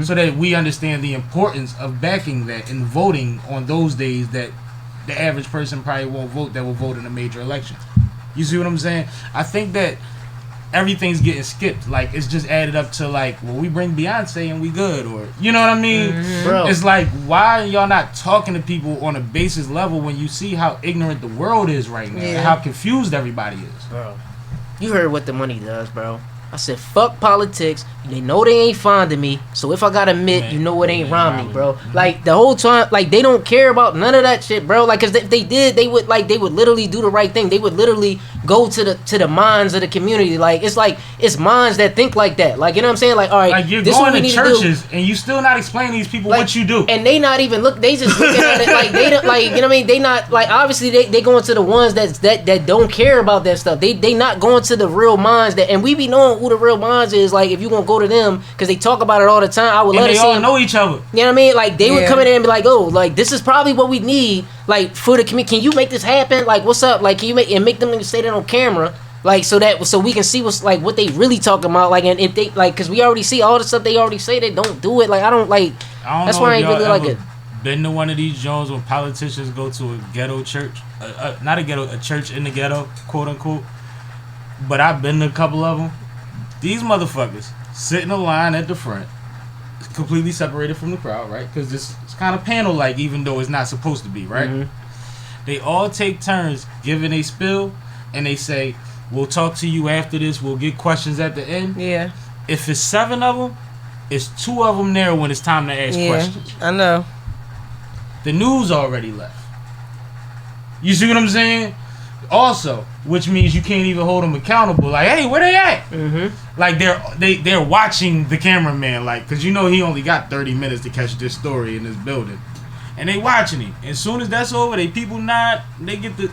so that we understand the importance of backing that and voting on those days that the average person probably won't vote, that will vote in a major election. You see what I'm saying? I think that everything's getting skipped. Like, it's just added up to, like, well, we bring Beyonce and we good, or, you know what I mean? Bro. It's like, why are y'all not talking to people on a basis level when you see how ignorant the world is right now, and how confused everybody is? Bro, you heard what the money does, bro. I said, fuck politics. They know they ain't fond of me. So if I gotta admit, you know it ain't Romney, bro. Like, the whole time, like, they don't care about none of that shit, bro. Like, cause if they did, they would literally do the right thing. They would literally go to the minds of the community. Like it's minds that think like that. Like, you know what I'm saying? Like, all right, Like, you're this going what we to need churches to do. and you still not explaining these people Like, what you do. And they not even look. They just looking at it like they don't, like, you know what I mean. They not like, obviously they going to the ones that don't care about that stuff. They not going to the real minds that, and we be knowing who the real minds is. Like, if you gonna go to them because they talk about it all the time. I would And love to they see all them. know each other. You know what I mean? Like, they would Yeah. come in there and be like, oh, like, this is probably what we need, like, for the community. Can you make this happen? Like, what's up? Like, can you make them say that on camera? Like, so we can see what they really talking about. Like, and if they, like, because we already see all the stuff they already say, they don't do it. Like, I don't, like, I don't that's know why I if ain't y'all really like ever it. been to one of these joints when politicians go to a ghetto church, not a ghetto, a church in the ghetto, quote unquote. But I've been to a couple of them. These motherfuckers sit in a line at the front, completely separated from the crowd, right? Because it's kind of panel-like, even though it's not supposed to be, right? Mm-hmm. They all take turns giving a spill, and they say, "We'll talk to you after this. We'll get questions at the end." Yeah. If it's 7 of them, it's 2 of them there when it's time to ask Yeah. questions. I know. The news already left. You see what I'm saying? Also, which means you can't even hold them accountable. Like, hey, where they at? Mm-hmm. Like, they're watching the cameraman, like, because you know he only got 30 minutes to catch this story in this building, and they watching him. As soon as that's over, they people nod. They get the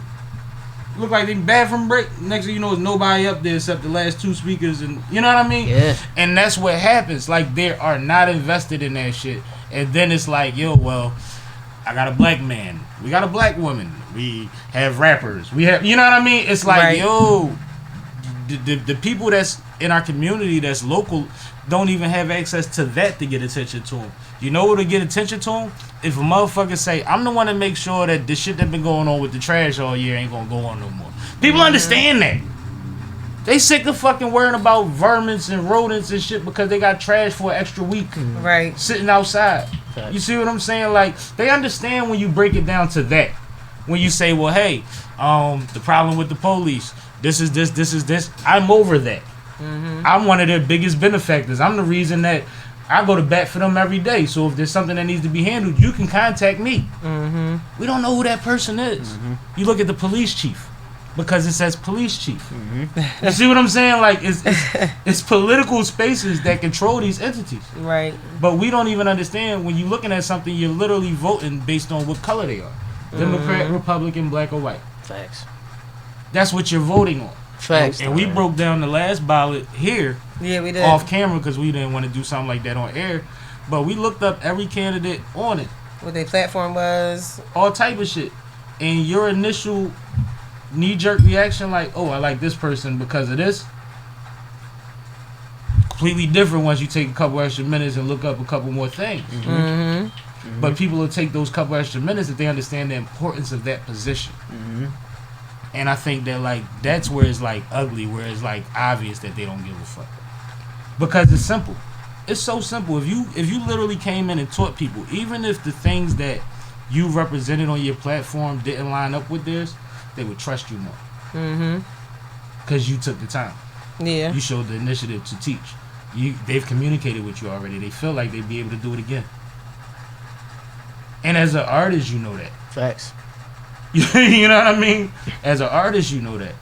look like they bathroom break. Next thing you know, there's nobody up there except the last 2 speakers, and you know what I mean? Yeah. And that's what happens. Like, they are not invested in that shit, and then it's like, yo, well, I got a black man. We got a black woman. We have rappers. We have, you know what I mean? It's like, Right. yo, the people that's in our community that's local don't even have access to that to get attention to them. You know what to get attention to them? If a motherfucker say, I'm the one to make sure that the shit that been going on with the trash all year ain't gonna go on no more. People understand that. They sick of fucking worrying about vermins and rodents and shit because they got trash for an extra week Right. sitting outside. Facts. You see what I'm saying? Like, they understand when you break it down to that. When you say, well, hey, the problem with the police, this is this. I'm over that. I'm one of their biggest benefactors. I'm the reason that I go to bat for them every day. So if there's something that needs to be handled, you can contact me. We don't know who that person is. You look at the police chief because it says police chief. You see what I'm saying? Like, it's political spaces that control these entities. Right. But we don't even understand when you're looking at something, you're literally voting based on what color they are. Democrat, Republican, black, or white. Facts. That's what you're voting on. Facts. And we broke down the last ballot here Yeah, we did. off camera because we didn't want to do something like that on air. But we looked up every candidate on it, What their platform was. all type of shit. And your initial knee-jerk reaction, like, oh, I like this person because of this, completely different once you take a couple extra minutes and look up a couple more things. But people will take those couple extra minutes if they understand the importance of that position. And I think that, like, that's where it's like ugly, where it's like obvious that they don't give a fuck. Because it's simple. It's so simple. If you literally came in and taught people, even if the things that you represented on your platform didn't line up with theirs, they would trust you more. Because you took the time. Yeah. You showed the initiative to teach. They've communicated with you already. They feel like they'd be able to do it again. And as an artist, you know that. Facts. You know what I mean? As an artist, you know that.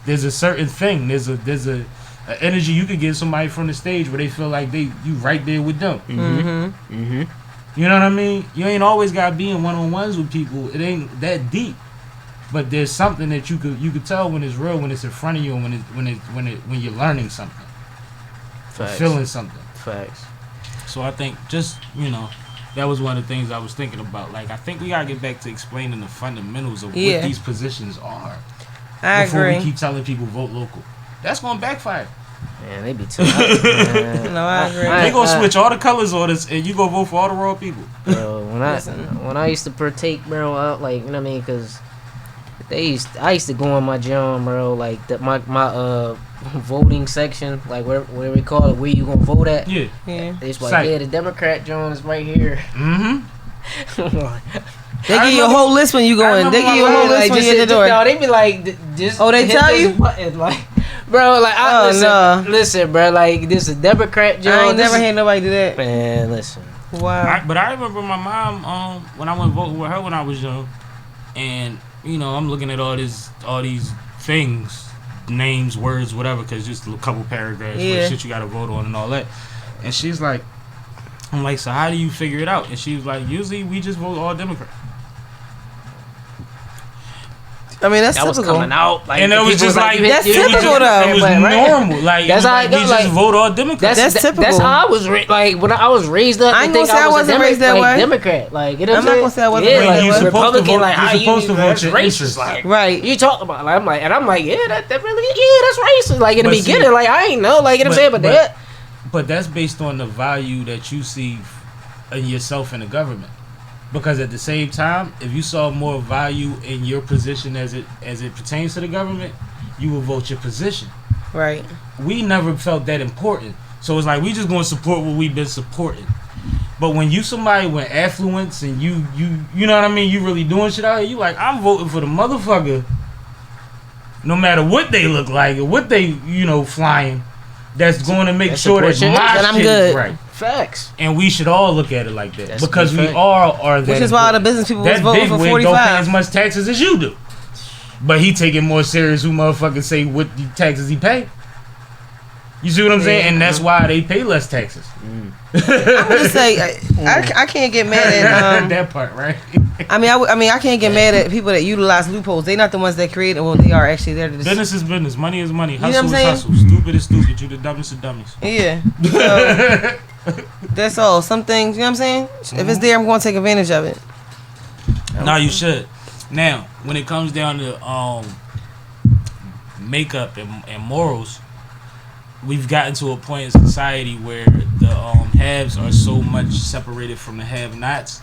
There's a certain thing. There's a energy you could give somebody from the stage where they feel like you right there with them. You know what I mean? You ain't always gotta be in one-on-ones with people. It ain't that deep. But there's something that you could tell when it's real, when it's in front of you, and when you're learning something, Facts. feeling something. Facts. So I think just, that was one of the things I was thinking about. Like, I think we gotta get back to explaining the fundamentals of what these positions are. I before agree. we keep telling people vote local. That's gonna backfire. Man, they be too hot, man. No, I agree. They gonna switch all the colors on us, and you gonna vote for all the wrong people. Bro, when I used to partake, bro, out, like, you know what I mean, because I used to go on my gym, bro, like my voting section, like where we call it, where you gonna vote at. Yeah. It's like, Site. yeah, the Democrat John is right here. They give you a whole list when you go in. They give you a whole list when you get the door. No, they be like, just Oh, they hit tell this you? button, like, bro, like, listen, bro, like, this is Democrat John. I ain't never had nobody do that. Man, listen. Wow. But I remember my mom when I went voting with her when I was young, and I'm looking at all these things names, words, whatever, because just a couple paragraphs, shit you got to vote on and all that. And she's like, I'm like, so how do you figure it out? And she was like, usually we just vote all Democrat. I mean, that's that typical. was coming out, like, and it was just like that's typical though. It was normal. Like that's how I go. You Like, just vote all Democrat. That's typical. That's how I was like when I was raised up. I ain't gonna say I wasn't raised that way. Democrat, like, you know what I'm not gonna say I wasn't yeah, raised like, that way. Republican, like, how you're supposed to vote that's your racist, interests. like, right. You talk about, like, I'm like, yeah, that really, that's racist. Like in the But see, beginning, like I ain't know, like, you know what I'm saying, but that. But that's based on the value that you see in yourself in the government. Because at the same time, if you saw more value in your position as it pertains to the government, you will vote your position. Right. We never felt that important. So it's like we just gonna support what we've been supporting. But when you somebody with affluence and you know what I mean, you really doing shit out here, you like, I'm voting for the motherfucker no matter what they look like or what they, flying, that's going to make sure that my shit is right. Facts. And we should all look at it like that. That's because we fact. all are that. Which is why all the business people was voting for 45. Don't pay as much taxes as you do. But he taking more serious who motherfuckers say what the taxes he pay. You see what I'm saying? And that's why they pay less taxes. I'm gonna say I can't get mad at that part, right? I can't get mad at people that utilize loopholes. They're not the ones that create it. Well, they are actually there to just... Business is business. Money is money. You know Hustle what is I'm hustle. Stupid is stupid. You the dumbest of dummies. Yeah. So, that's all. Some things, you know what I'm saying? If it's there, I'm going to take advantage of it. No, you should. Now, when it comes down to makeup and morals, we've gotten to a point in society where the haves are so much separated from the have-nots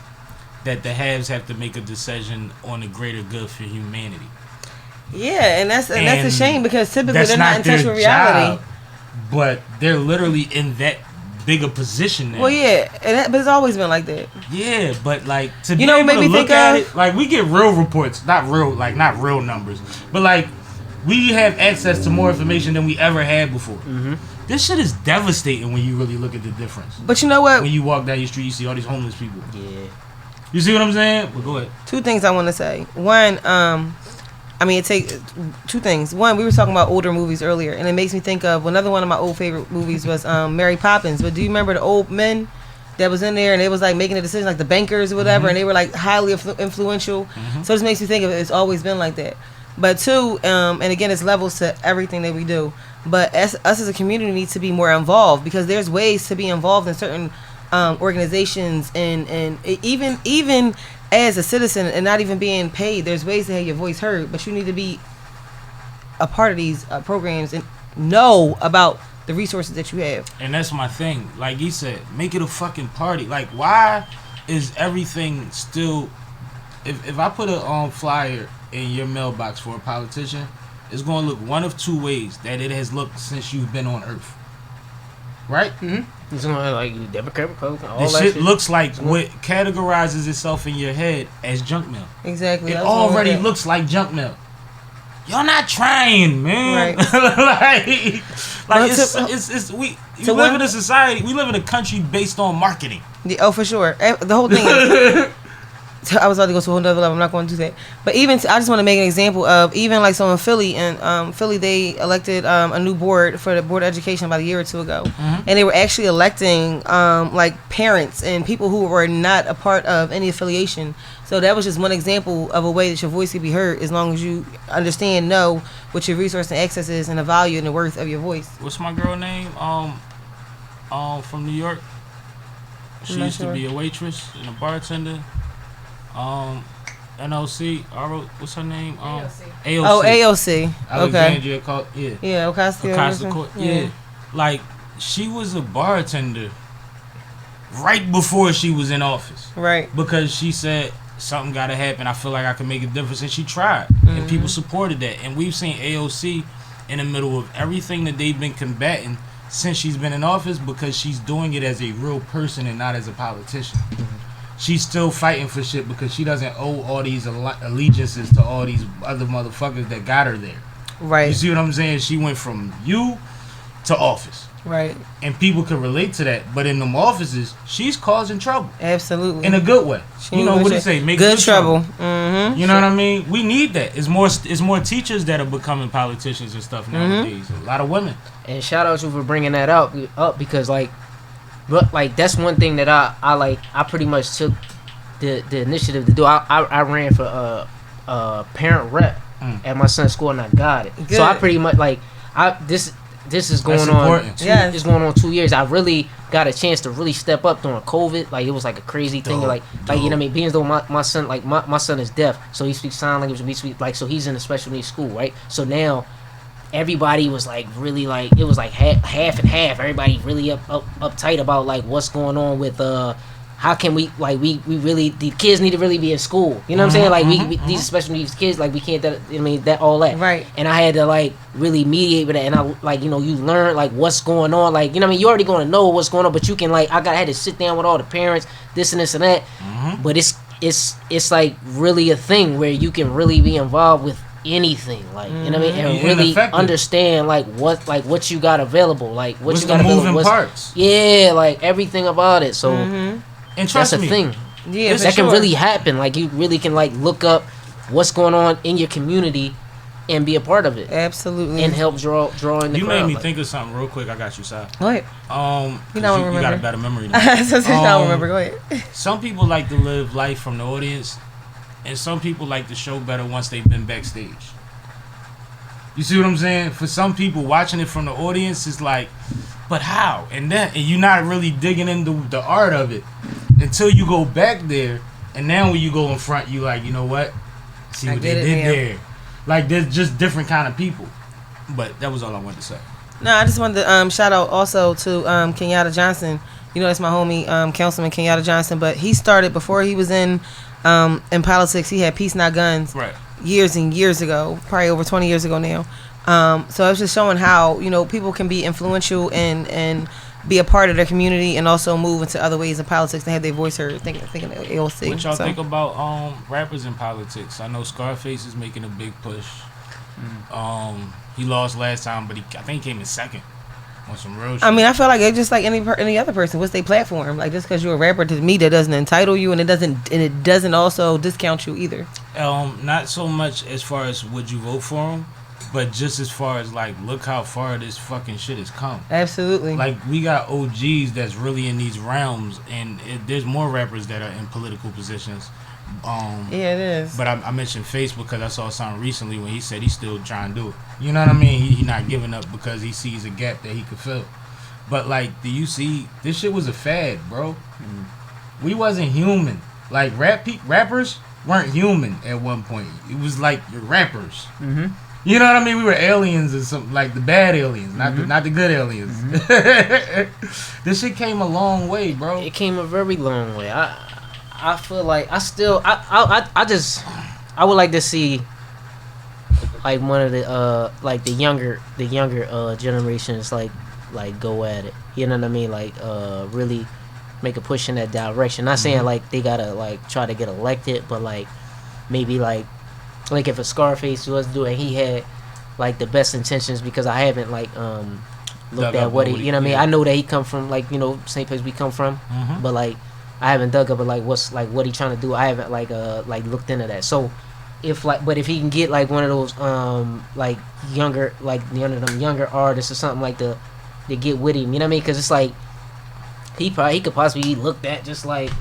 that the haves have to make a decision on the greater good for humanity. Yeah, and that's a shame because typically they're not in touch with reality. Job, but they're literally in that bigger position now. Well, yeah, but it's always been like that. Yeah, but like to be able to me look think at of? it, like we get real reports, not real numbers, but like we have access to more information than we ever had before. Mm-hmm. This shit is devastating when you really look at the difference. But you know what? When you walk down your street, you see all these homeless people. Yeah. You see what I'm saying? Well, go ahead. Two things I want to say. One, it takes two things. One, we were talking about older movies earlier, and it makes me think of another one of my old favorite movies was Mary Poppins. But do you remember the old men that was in there and they was like making a decision, like the bankers or whatever, and they were like highly influential? So this makes me think of it. It's always been like that. But two, and again, it's levels to everything that we do. But us as a community needs to be more involved because there's ways to be involved in certain organizations and even as a citizen and not even being paid. There's ways to have your voice heard, but you need to be a part of these programs and know about the resources that you have. And that's my thing. Like he said, make it a fucking party. Like, why is everything still? If I put a flyer in your mailbox for a politician, it's going to look one of two ways that it has looked since you've been on Earth. Right? Mm-hmm. It's like Democrat, Republican, all this that shit looks like what categorizes itself in your head as junk mail. Exactly. It already looks like junk mail. You're not trying, man. Right. we live in a society. We live in a country based on marketing. Oh, for sure. The whole thing is... I was about to go to a whole nother level. I'm not going to do that. But even I just want to make an example of even like so in Philly and Philly they elected a new board for the Board of Education about a year or two ago, and they were actually electing like parents and people who were not a part of any affiliation. So that was just one example of a way that your voice could be heard as long as you understand, know what your resource and access is and the value and the worth of your voice. What's my girl name? From New York. She used to be a waitress and a bartender. NOC. What's her name? AOC. Oh, AOC. Alexandria okay. Yeah, Ocasio. Yeah. Like, she was a bartender right before she was in office. Right. Because she said, something got to happen. I feel like I can make a difference. And she tried. And people supported that. And we've seen AOC in the middle of everything that they've been combating since she's been in office because she's doing it as a real person and not as a politician. She's still fighting for shit because she doesn't owe all these allegiances to all these other motherfuckers that got her there. Right. You see what I'm saying? She went from you to office. Right. And people can relate to that. But in them offices, she's causing trouble. Absolutely. In a good way. You know what they say? Make good trouble. You know what I mean? We need that. It's more teachers that are becoming politicians and stuff nowadays. A lot of women. And shout out to you for bringing that up because but that's one thing that I pretty much took the initiative to do. I ran for parent rep at my son's school and I got it. Good. So I pretty much this is going on. It's going on 2 years. I really got a chance to really step up during COVID. Like it was like a crazy thing. Like you know what I mean. Being as though my son my son is deaf, so he speaks sign language. We speak so he's in a special needs school, right? So now everybody was like really like it was like half and half. Everybody really uptight about like what's going on with how can we like we really the kids need to really be in school. You know what I'm saying? Like we these special needs kids like we can't that all that. Right. And I had to like really mediate with that, and I like you learn like what's going on. Like you know what I mean, you already gonna know what's going on, but you can like I had to sit down with all the parents, this and this and that. But it's like really a thing where you can really be involved with anything, like you know what I mean, and really understand like what you got available, like what you got available, moving parts. Yeah, like everything about it. So and trust that's a thing. Yeah, that can really happen. Like you really can like look up what's going on in your community and be a part of it. Absolutely. And help draw in the You crowd. made me think of something real quick. I got you, Si. Go ahead. You got a better memory than me. So I remember. Go ahead. Some people like to live life from the audience, and some people like to show better once they've been backstage. You see what I'm saying? For some people, watching it from the audience is like, but how? And you're not really digging into the art of it until you go back there. And now when you go in front, you like, you know what? See what they did there. Like, there's just different kind of people. But that was all I wanted to say. No, I just wanted to shout out also to Kenyatta Johnson. You know, that's my homie, Councilman Kenyatta Johnson. But he started before he was in politics. He had Peace Not Guns. Right. Years and years ago, probably over 20 years ago now. So I was just showing how, people can be influential and be a part of their community and also move into other ways of politics and have their voice heard, thinking AOC. What y'all think about rappers in politics? I know Scarface is making a big push. He lost last time, but I think he came in second on some real shit. I mean, I feel like it's just like any other person. What's their platform? Like, just because you're a rapper, to me, that doesn't entitle you, and it doesn't also discount you either. Not so much as far as would you vote for him, but just as far as like, look how far this fucking shit has come. Absolutely. Like, we got OGs that's really in these realms, and there's more rappers that are in political positions. Yeah, it is. But I mentioned Face because I saw something recently when he said he's still trying to do it. You know what I mean? He not giving up because he sees a gap that he could fill. But like, do you see? This shit was a fad, bro. We wasn't human. Like rappers weren't human at one point. It was like you're rappers. You know what I mean? We were aliens or something, like the bad aliens, not the good aliens. This shit came a long way, bro. It came a very long way. I feel like I would like to see like one of the like the younger generations like go at it. You know what I mean? Like really make a push in that direction. Not saying like they gotta like try to get elected, but like maybe like if a Scarface was doing, he had like the best intentions, because I haven't like looked at what he, you know what I mean? I know that he come from like, same place we come from, but like I haven't dug up, but like what he trying to do, I haven't like looked into that. So if he can get like one of those like younger artists or something like to get with him, you know what I mean? Because it's like he could possibly be looked at just like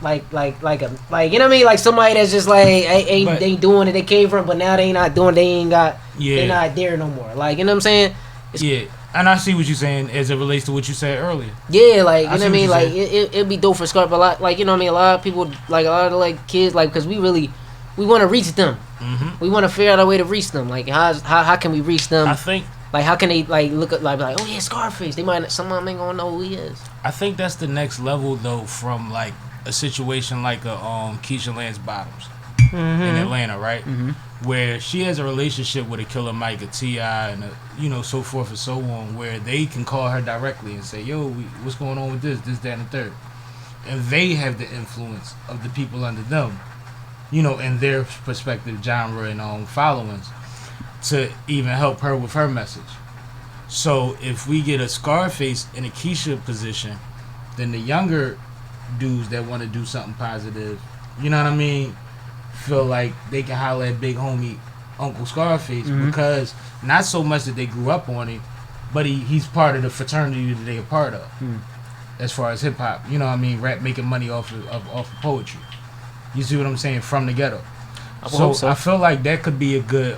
you know what I mean, like somebody that's just like ain't doing it, they came from, but now they not doing, they not there no more, like, you know what I'm saying? And I see what you're saying as it relates to what you said earlier. Yeah, like, you know what I mean? Like, it'd be dope for Scarf, but like, you know what I mean? A lot of people, like, a lot of, like, kids, like, because we want to reach them. We want to figure out a way to reach them. Like, how can we reach them? I think. Like, how can they, like, look at, like, oh, yeah, Scarface. Someone ain't gonna know who he is. I think that's the next level, though, from, like, a situation like a Keisha Lance Bottoms in Atlanta, right? Where she has a relationship with a Killer Mike, a T.I., and so forth and so on, where they can call her directly and say, yo, what's going on with this, that, and the third. And they have the influence of the people under them, in their perspective, genre, and followings, to even help her with her message. So if we get a Scarface in a Keisha position, then the younger dudes that want to do something positive, you know what I mean, feel like they can holler at big homie Uncle Scarface because not so much that they grew up on it, but he's part of the fraternity that they a part of. As far as hip hop, you know what I mean, rap making money off of poetry. You see what I'm saying? From the ghetto. So I feel like that could be a good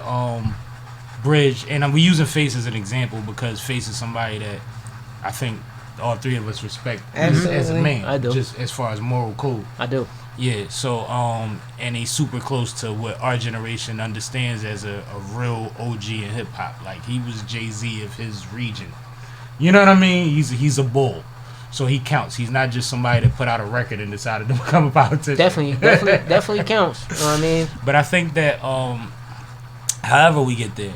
bridge, and we're using Face as an example because Face is somebody that I think all three of us respect as a man. I do. Just as far as moral code. I do. Yeah, so and he's super close to what our generation understands as a real OG in hip hop. Like he was Jay-Z of his region. You know what I mean? He's a bull. So he counts. He's not just somebody that put out a record and decided to become a politician. Definitely counts. You know what I mean? But I think that however we get there,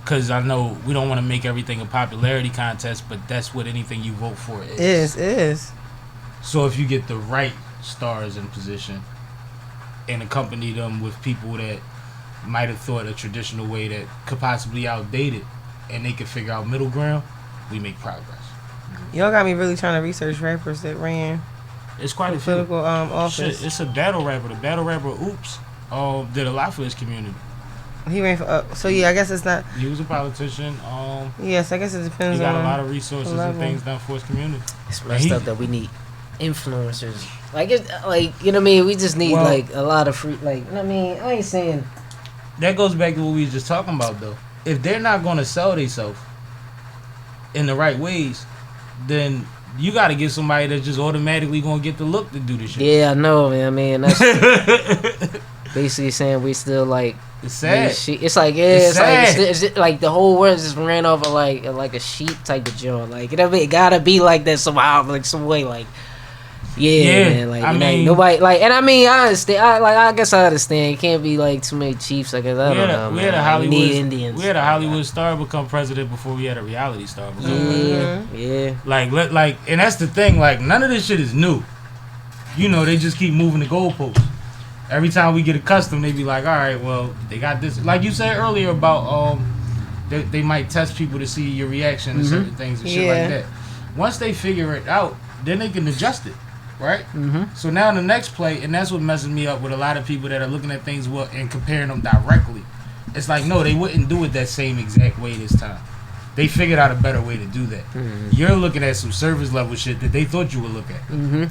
because I know we don't want to make everything a popularity contest, but that's what anything you vote for is. So if you get the right stars in position and accompany them with people that might have thought a traditional way that could possibly outdate it, and they could figure out middle ground, we make progress. Y'all got me really trying to research rappers that ran. It's quite a political office. Shit, it's a battle rapper. The battle rapper Oops did a lot for his community. He ran for so yeah, I guess it's not. He was a politician. Yes, I guess it depends. He got a lot of resources and things done for his community. It's messed up that we need influencers. Like it's like, you know what I mean. We just need like a lot of free. Like, you know what I mean. I ain't saying. That goes back to what we was just talking about though. If they're not gonna sell themselves in the right ways, then you got to get somebody that's just automatically gonna get the look to do this shit. Yeah, I know, man. I mean, that's basically saying we still like. It's sad. It's like it's like the whole world just ran off of like a sheep type of joint. Like, you know what I mean? It gotta be like that somehow, like some way. Like, yeah, man. Like, I mean, nobody like, and I mean, I understand. I guess I understand. It can't be like too many chiefs. I guess I don't know. We had a Hollywood Indians. We had a Hollywood star become president before we had a reality star become president. Yeah. Like, and that's the thing. Like, none of this shit is new. You know, they just keep moving the goalposts. Every time we get accustomed, they be like, all right, well, they got this. Like you said earlier about they might test people to see your reaction to certain things and shit like that. Once they figure it out, then they can adjust it, right? So now in the next play, and that's what messes me up with a lot of people that are looking at things and comparing them directly. It's like, no, they wouldn't do it that same exact way this time. They figured out a better way to do that. You're looking at some service level shit that they thought you would look at.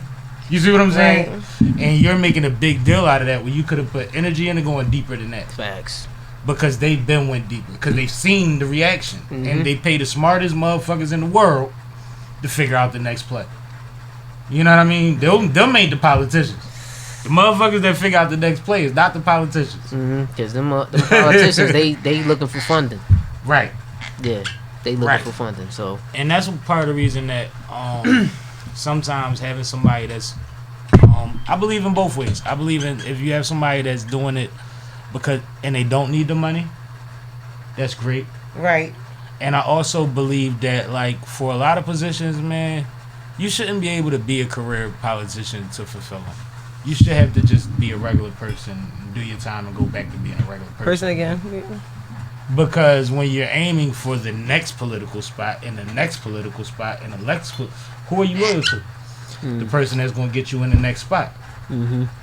You see what I'm saying? Right. And you're making a big deal out of that when you could have put energy into going deeper than that. Facts. Because they've been went deeper. Because they've seen the reaction. And they pay the smartest motherfuckers in the world to figure out the next play. You know what I mean? Them ain't the politicians. The motherfuckers that figure out the next play is not the politicians. Because them politicians, they looking for funding. Right. Yeah. They looking for funding. So. And that's part of the reason that sometimes having somebody that's I believe in both ways. I believe in if you have somebody that's doing it and they don't need the money, that's great. Right. And I also believe that, like, for a lot of positions, man, you shouldn't be able to be a career politician to fulfill them. You should have to just be a regular person, do your time, and go back to being a regular person again. Because when you're aiming for the next political spot and the next political spot and the next, who are you loyal to? The person that's going to get you in the next spot,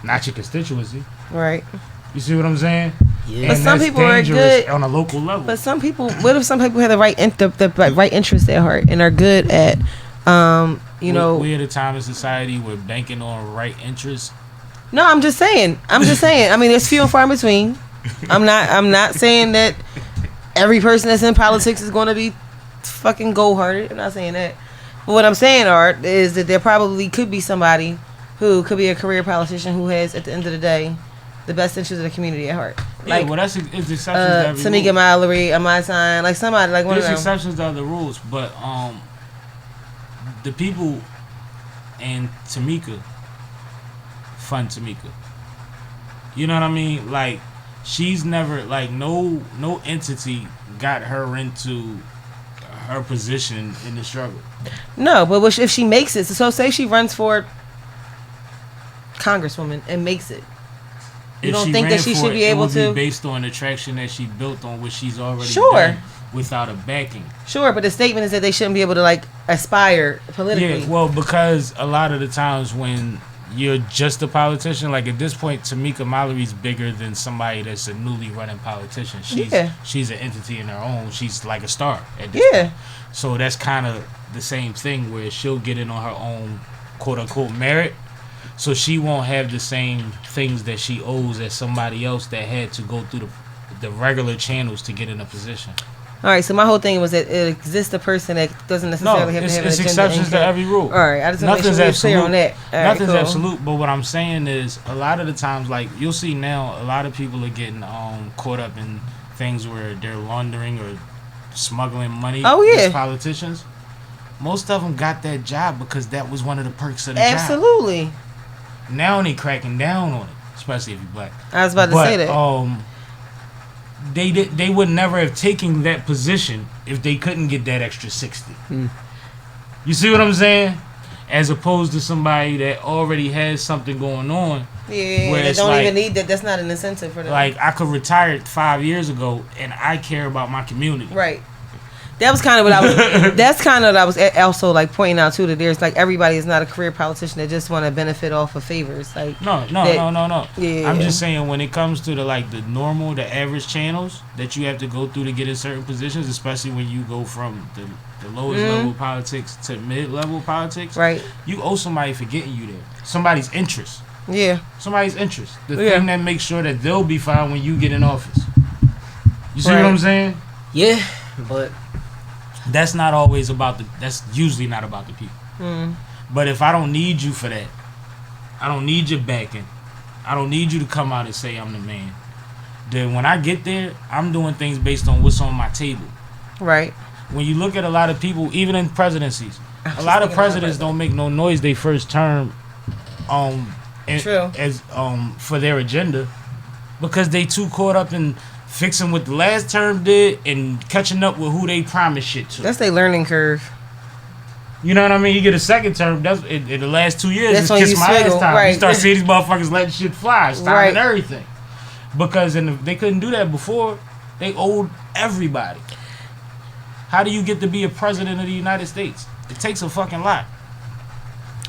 not your constituency. Right. You see what I'm saying? Yeah. But some people are good on a local level. But some people, what if some people have the right interest at heart and are good at, you know? We're at a time in society where banking on right interest. No, I'm just saying. I mean, there's few and far in between. I'm not saying that every person that's in politics is going to be fucking gold-hearted. I'm not saying that. But what I'm saying, Art, is that there probably could be somebody who could be a career politician who has, at the end of the day, the best interest of the community at heart. Like, well, it's exceptions to every Tamika rule. Mallory, Amai Sign, like somebody, like one of them. There's exceptions to other rules, but the people and Tamika fund Tamika. You know what I mean? Like, she's never, like, no entity got her into her position in the struggle. No, but if she makes it, so say she runs for Congresswoman and makes it. You don't think that she should be able to? It would be based on the traction that she built on what she's already done without a backing. Sure, but the statement is that they shouldn't be able to, like, aspire politically. Yeah, well, because a lot of the times when you're just a politician. Like at this point, Tamika Mallory's bigger than somebody that's a newly running politician. She's an entity in her own. She's like a star at this point. So that's kind of the same thing where she'll get in on her own quote unquote merit. So she won't have the same things that she owes as somebody else that had to go through the regular channels to get in a position. All right, so my whole thing was that it exists a person that doesn't necessarily have to have an agenda. It's exceptions to every rule. All right, I just want to make sure we're clear on that. Nothing's absolute, but what I'm saying is a lot of the times, like you'll see now, a lot of people are getting caught up in things where they're laundering or smuggling money. Oh yeah, as politicians. Most of them got that job because that was one of the perks of the job. Absolutely. Now they cracking down on it, especially if you're black. I was about to say that. They would never have taken that position if they couldn't get that extra 60. You see what I'm saying? As opposed to somebody that already has something going on. Yeah, they don't even need that. That's not an incentive for them. Like I could retire 5 years ago, and I care about my community. Right. That was kind of what I was. That's kind of what I was also like pointing out too. That there's like everybody is not a career politician that just want to benefit off of favors. Like no. Yeah. I'm just saying when it comes to the average channels that you have to go through to get in certain positions, especially when you go from the lowest level of politics to mid-level politics. Right. You owe somebody for getting you there. Somebody's interest. Yeah. Somebody's interest. The thing that makes sure that they'll be fine when you get in office. You see what I'm saying? Yeah, but. That's not always about that's usually not about the people. But if I don't need you for that, I don't need your backing, I don't need you to come out and say I'm the man, then when I get there, I'm doing things based on what's on my table. Right. When you look at a lot of people, even in presidencies, a lot of presidents don't make no noise they first term for their agenda because they too caught up in fixing what the last term did and catching up with who they promised shit to. That's their learning curve. You know what I mean? You get a second term. That's in the last 2 years. That's it's kiss my swiggle, ass time. right. You start seeing these motherfuckers letting shit fly, stopping everything. Because they couldn't do that before. They owed everybody. How do you get to be a president of the United States? It takes a fucking lot.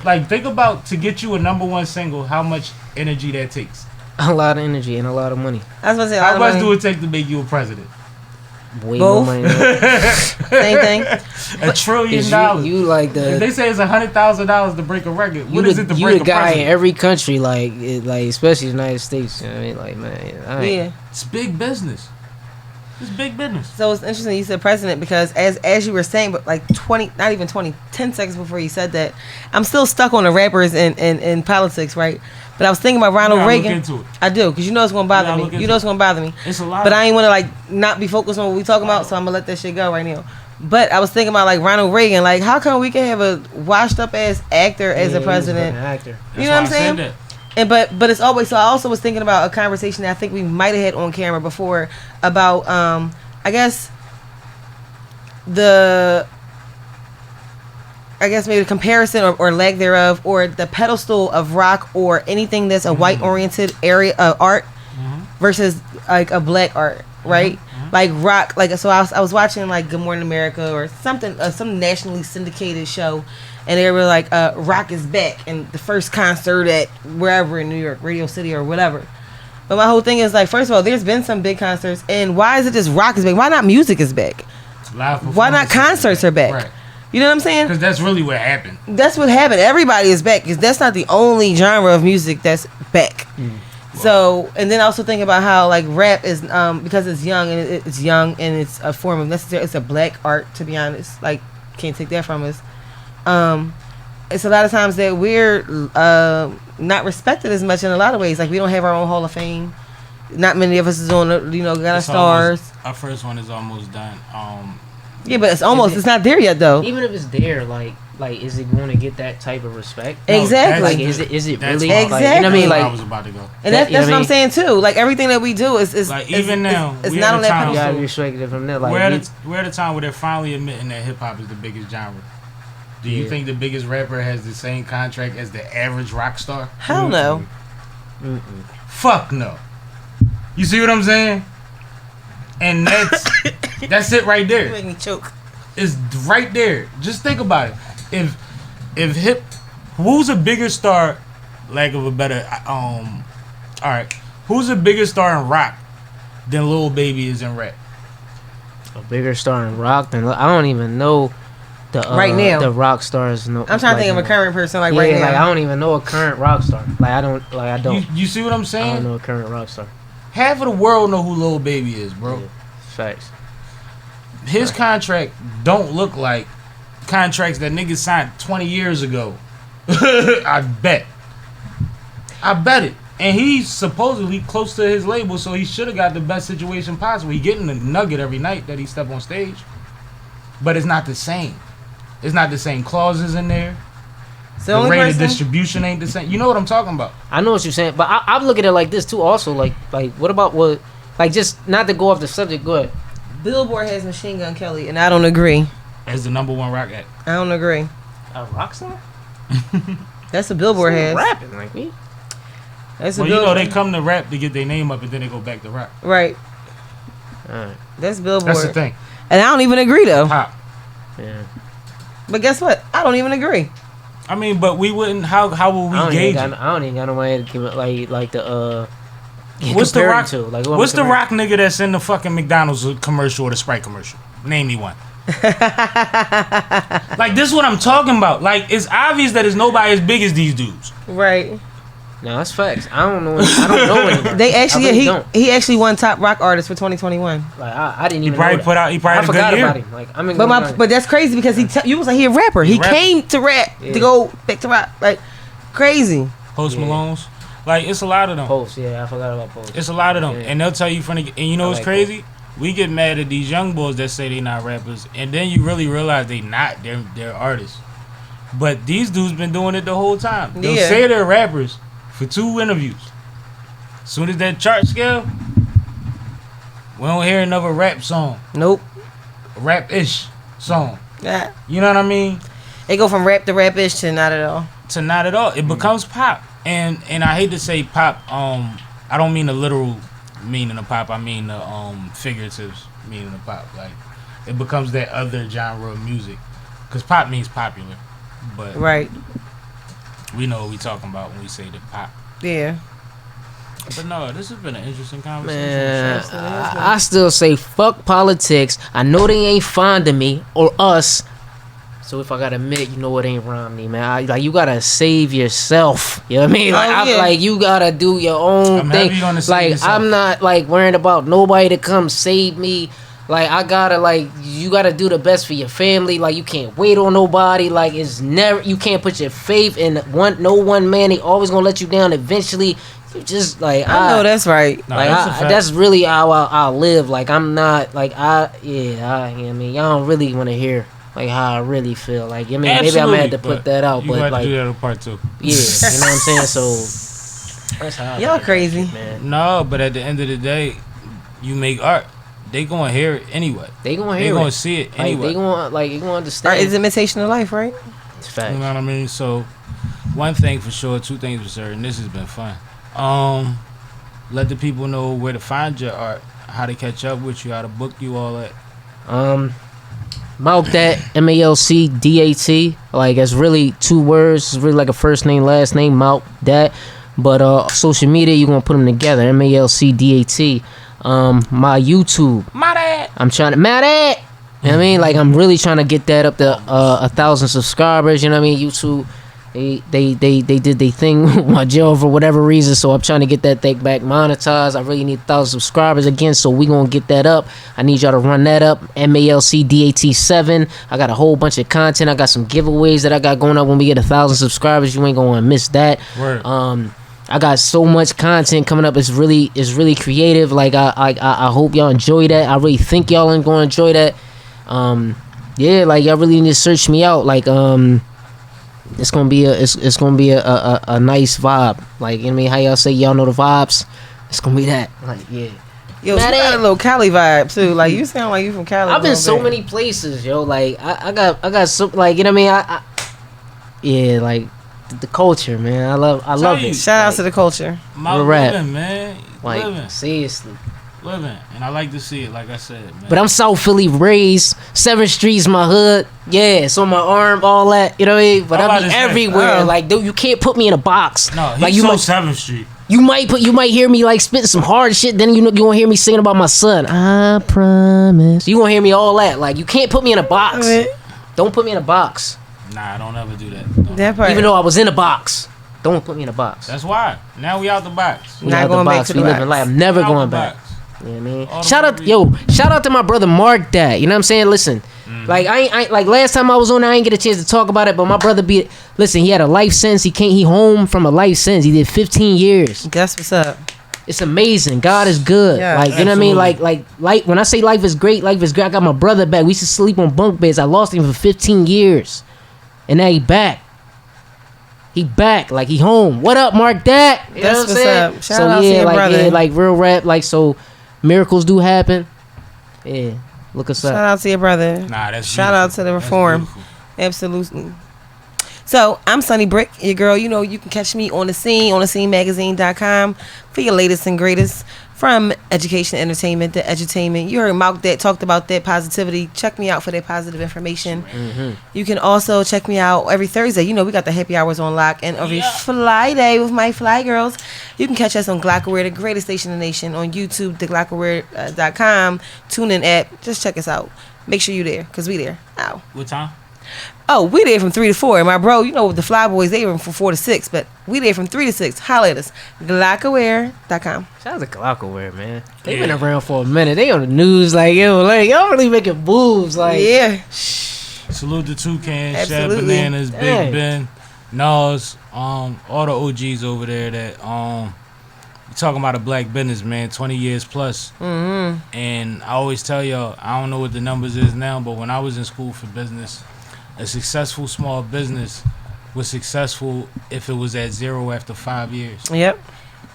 Like think about to get you a #1 single, how much energy that takes. A lot of energy and a lot of money. I was about to say, how much do it take to make you a president? Way more money. Same thing. $1 trillion. You like the. If they say it's $100,000 to break a record. What is it to break a president? You the guy in every country, like especially the United States. You know what I mean? Like man, it's big business. It's big business. So it's interesting you said president because as you were saying, but like 10 seconds before you said that, I'm still stuck on the rappers in politics, right? But I was thinking about Ronald Reagan. Look into it. I do, because you know it's gonna bother me. You know it's gonna bother me. It's a lot. But I ain't wanna not be focused on what we talking about, so I'm gonna let that shit go right now. But I was thinking about Ronald Reagan, how come we can have a washed up ass actor as a president? Actor. You know what I'm saying? And but it's always so. I also was thinking about a conversation that I think we might have had on camera before about I guess maybe the comparison or lack thereof, or the pedestal of rock or anything that's a white oriented area of art versus like a black art, right? Like rock, so I was watching Good Morning America or something, some nationally syndicated show, and they were like, rock is back, and the first concert at wherever in New York, Radio City or whatever. But my whole thing is first of all, there's been some big concerts, and why is it just rock is back? Why not music is back? Why not concerts are back? Right. You know what I'm saying? Because that's really what happened. That's what happened. Everybody is back, because that's not the only genre of music that's back. So, and then also think about how rap is because it's young and it's a form of necessary. It's a black art, to be honest. Can't take that from us. It's a lot of times that we're not respected as much in a lot of ways. We don't have our own Hall of Fame. Not many of us is on got our stars. Our first one is almost done. Yeah, but it's almost it's not there yet though. Even if it's there, is it going to get that type of respect? Exactly. Is it really? Exactly. You know what I mean? I was about to go. And that's what I'm saying too. Everything that we do is even now. It's not on that pedestal. You gotta be respected from there. We're at a time where they're finally admitting that hip hop is the biggest genre. Do you think the biggest rapper has the same contract as the average rock star? Hell no. Fuck no. You see what I'm saying? And that's it right there. You make me choke. It's right there. Just think about it. If who's a bigger star lack of a better, all right, who's a bigger star in rock than Lil Baby is in rap? A bigger star in rock than I don't even know the Right now. the rock stars. No, I'm trying to think of a current person like yeah, right now. like I don't even know a current rock star. Like I don't. You see what I'm I saying? don't know a current rock star. Half of the world know who Lil Baby is, bro. Yeah, facts. His contract don't look like contracts that niggas signed 20 years ago. I bet it. And he's supposedly close to his label, so he should have got the best situation possible. He getting the nugget every night that he step on stage, but it's not the same. It's not the same clauses in there. So The only rate of person, distribution ain't the same. You know what I'm talking about? I know what you're saying, but I'm looking at it like this too. Also, like what about what? Like just not to go off the subject. Go ahead. Billboard has Machine Gun Kelly, and I don't agree. As the #1 rock act. I don't agree. A rock star? That's a Billboard has. Rapping like me. That's a Well, you know Billboard. they come to rap to get their name up, and then they go back to rock. Right. Alright. That's Billboard. That's the thing. And I don't even agree though. Pop. Yeah. But guess what? I don't even agree. I mean, but we wouldn't. How will I we don't gauge even it? got, I don't even got no way to give it like the What's the compare it rock? to? Like, what What's am the I rock nigga that's in the fucking McDonald's commercial or the Sprite commercial? Name me one. Like this is what I'm talking about. Like it's obvious that it's nobody as big as these dudes. Right. No, that's facts. I don't know anybody. They actually I really don't. he actually won top rock artist for 2021. Like I didn't He even probably know put that. out. He probably I had a forgot good year. about him. Like I'm But that's crazy because you was like he a rapper. He rapper. came to rap Yeah. to go back to rap. Like crazy. Post Yeah. Malone's. Like it's a lot of them. Post. Yeah, I forgot about Post. It's a lot of them, Yeah. and they'll tell you from the. And you know I what's like crazy? We get mad at these young boys that say they not rappers, and then you really realize they not. They're artists. But these dudes been doing it the whole time. They'll Yeah. say they're rappers for 2 interviews. Soon as that chart scale, we don't hear another rap song, Nope. rap-ish song. Yeah. You know what I mean? They go from rap to rap-ish to not at all. To not at all. It becomes pop, and I hate to say pop. I don't mean the literal meaning of pop. I mean the figurative meaning of pop. Like it becomes that other genre of music, because pop means popular, but Right. we know what we talking about when we say the pop. Yeah. But no, this has been an interesting conversation. Man, I still say fuck politics. I know they ain't fond of me or us. So if I gotta admit, you know it ain't Romney, man. Like you gotta save yourself. You know what I mean? Like, yeah. like you gotta do your own I'm thing. happy you gonna save Like yourself. I'm not like worrying about nobody to come save me. Like I gotta you gotta do the best for your family. Like you can't wait on nobody. Like it's never you can't put your faith in no one man. They always gonna let you down eventually. You just like I know that's right. No, like that's a fact. that's really how I live. Like I'm not like I mean y'all don't really want to hear like how I really feel. Like I mean maybe I'm gonna have to put that out, You but have like to do that in part 2. yeah, you know what I'm saying. So that's how I Y'all look at crazy. it, man. No, but at the end of the day, you make art. They gonna hear it anyway. They gonna They hear gonna it. see it Like anyway. they gonna Art understand. is imitation of life, right? It's You fact. know what I mean? So, one thing for sure, 2 things for certain. This has been fun. Let the people know where to find your art, how to catch up with you, how to book you, all that. Malc Dat, MALCDAT. Like it's really 2 words. It's really like a first name, last name, Malc Dat. But social media, you're gonna put them together. MALCDAT. My YouTube. My dad. I'm trying to mad at. You know what I mean? Like I'm really trying to get that up to 1,000 subscribers. You know what I mean? YouTube, they did their thing with my jail for whatever reason. So I'm trying to get that thing back monetized. I really need 1,000 subscribers again. So we gonna get that up. I need y'all to run that up. MALCDAT7. I got a whole bunch of content. I got some giveaways that I got going up when we get 1,000 subscribers. You ain't gonna miss that. Word. I got so much content coming up. It's really creative. Like I hope y'all enjoy that. I really think y'all are gonna enjoy that. Yeah, like y'all really need to search me out. Like it's gonna be a nice vibe. Like you know what I mean, how y'all say y'all know the vibes. It's gonna be that. Like yeah. Yo, you Mad got at- a little Cali vibe too. Like you sound like you from Cali. I've a been little so bit. many places, yo. Like I got so like you know what I mean. I yeah, like the culture, man. I love Tell it. you. Shout out to the culture. My Real rap. living, man. Like Living. seriously. living, and I like to see it. Like I said, man. But I'm South Philly raised. 7th Street's my hood. Yeah, it's on my arm, all that. You know what I mean? But I be everywhere. Like, dude, you can't put me in a box. No, he's like, you so might, 7th Street. You might hear me like spitting some hard shit. Then you won't hear me singing about my son. I promise. You won't hear me all that. Like, you can't put me in a box. Don't put me in a box. Nah, don't ever do that. That part. Even though I was in a box. Don't put me in a box. That's why. Now we out the box. Not going back to the box. Life. I'm never going back. Box. You know what I mean? Shout out to my brother Mark Dat. You know what I'm saying? Listen, like I like last time I was on, I ain't get a chance to talk about it. But my brother listen, he had a life sentence. He home from a life sentence. He did 15 years. That's what's up. It's amazing. God is good. Yeah, like you know what I mean? Like when I say life is great, life is great. I got my brother back. We used to sleep on bunk beds. I lost him for 15 years, and now he back. He back, like he home. What up, Mark Dat? You know what I'm saying? Up. Shout out to your brother. Yeah, like real rap, like so miracles do happen. Yeah, look us up. Shout out to your brother. Nah, that's shout out to the reform. Absolutely. So I'm Sunny Brick, your girl. You know you can catch me on the scenemagazine.com for your latest and greatest from education, entertainment, to edutainment. You heard Malc Dat talked about that positivity. Check me out for that positive information. You can also check me out every Thursday. You know we got the happy hours on lock, and every Friday with my fly girls. You can catch us on Glocawear, the greatest station in the nation, on YouTube, theglocawearradiostation.com, TuneIn app. Just check us out. Make sure you're there, because we there. Ow. What time? Oh, we there from 3 to 4. And my bro, you know, the Fly Boys, they were from 4 to 6. But we there from 3 to 6. Holla at us. glocawear.com. Shout out to Glocawear, man. They been around for a minute. They on the news like, yo, like, y'all really making moves. Like, yeah. Salute to Toucan, Shad Absolutely. Bananas, Dang. Big Ben, Nas, all the OGs over there that you talking about a black business, man, 20 years plus. And I always tell y'all, I don't know what the numbers is now, but when I was in school for business, a successful small business was successful if it was at zero after 5 years. Yep.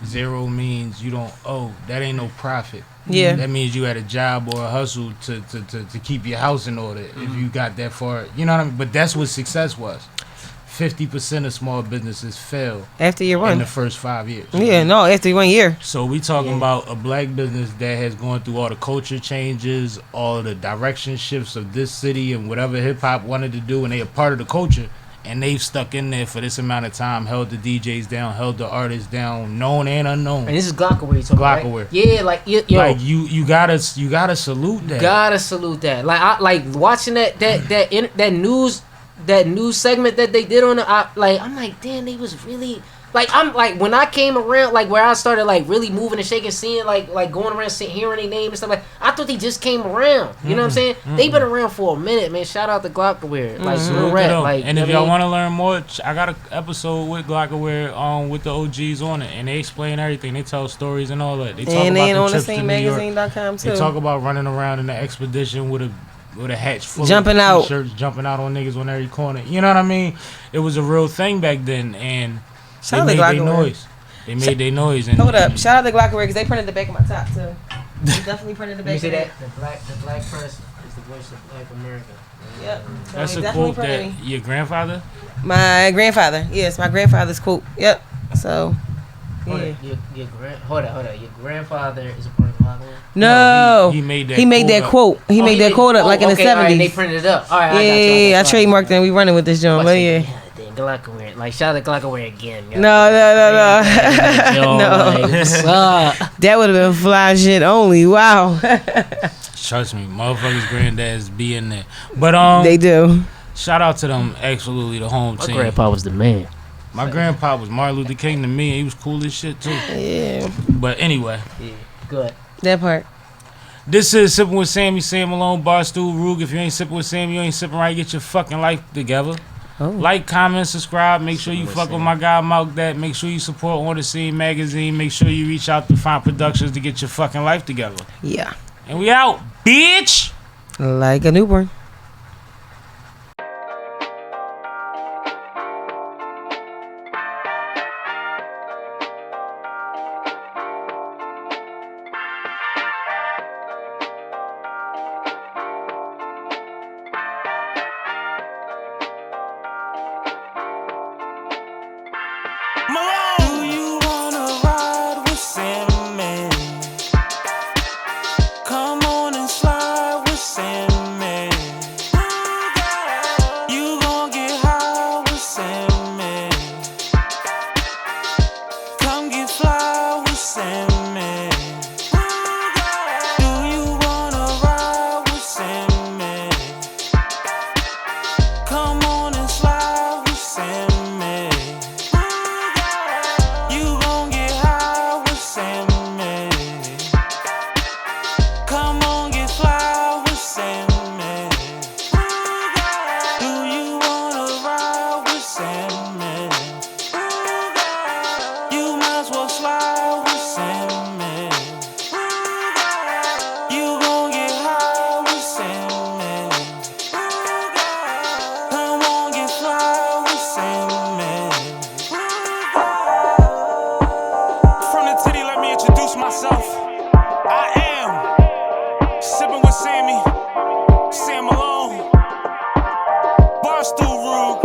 Zero means you don't owe. That ain't no profit. Yeah. That means you had a job or a hustle to keep your house in order if you got that far. You know what I mean? But that's what success was. 50% of small businesses fail After year in one. the first 5 years. Yeah, no, after 1 year. So we talking about a black business that has gone through all the culture changes, all the direction shifts of this city and whatever hip hop wanted to do, and they a part of the culture, and they've stuck in there for this amount of time, held the DJs down, held the artists down, known and unknown. and this is Glocawear you talking about, Glocawear. right? Yeah, like, yo. Like you gotta salute that. Gotta salute that. Like, I like watching that news segment that they did on the I'm like, damn, they was really like, I'm like, when I came around, like where I started like really moving and shaking, seeing like going around hearing their name and stuff, like I thought they just came around. You know what I'm saying? They've been around for a minute, man. Shout out to Glocawear. Like real rap. Like, and if y'all want to learn more, I got an episode with Glocawear with the OGs on it, and they explain everything. They tell stories and all that. They talk And about they the on the trips to New York. scenemagazine.com too. They talk about running around in the expedition with a hatch full Jumping of out. t-shirts, jumping out on niggas on every corner. You know what I mean? It was a real thing back then, and Shout out they to made their Glocawear. noise. They made their noise. And, Hold up. Shout out to Glocawear because they printed the back of my top too. They definitely printed the Let me back say of that it. the black press is the voice of Black America. Yep. So That's they a definitely quote that printed your grandfather. my grandfather. Yes, my grandfather's quote. Yep. So Hold yeah. on. Hold on. Your grandfather is a part of Glocawear? No, he made that. He made that quote. He made that quote up like in the 70s. All right, they printed it up. All right, Yeah, I trademarked it and we running with this joint. But yeah. Glocawear. Like, shout out to Glocawear again. No. No. Like, what's up? That would have been fly shit only. Wow. Trust me, motherfuckers' granddads be in there. But They do. shout out to them. Absolutely, the home My team. grandpa was the man. My grandpa was Martin Luther King to me, and he was cool as shit too. Yeah. But anyway, Yeah, good. That part. this is Sippin' with Sammie, Sam Malone, Barstool, Rug. If you ain't sipping with Sammie, you ain't sipping right. Get your fucking life together. Oh. Like, comment, subscribe. Make sure you fuck with my guy Malc Dat. Make sure you support On the Scene magazine. Make sure you reach out to Fine Productions to get your fucking life together. Yeah. And we out, bitch. Like a newborn. Do you wanna ride with Sammie? sippin' with Sammie, Sam Malone, Barstool Rube.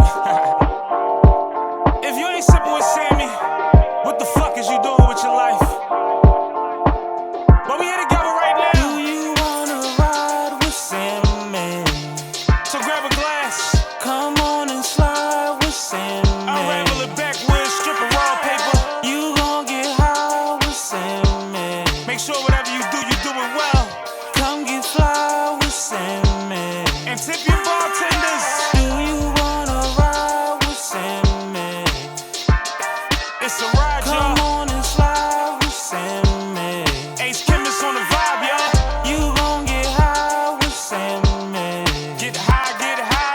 If you ain't sippin' with Sammie, what the fuck is you doing with your life? But we here together right now. Do you wanna ride with Sammie? So grab a glass, come on and slide with Sammie. Unravel it backwoods, strip of raw paper. You gon' get high with Sammie. Make sure whatever you do it well. Come get fly with Sammie. And tip your bartenders. Do you wanna ride with Sammie? It's a ride, y'all. Come on and slide with Sammie. Ace Chemist on the vibe, y'all. You gon' get high with Sammie. Get high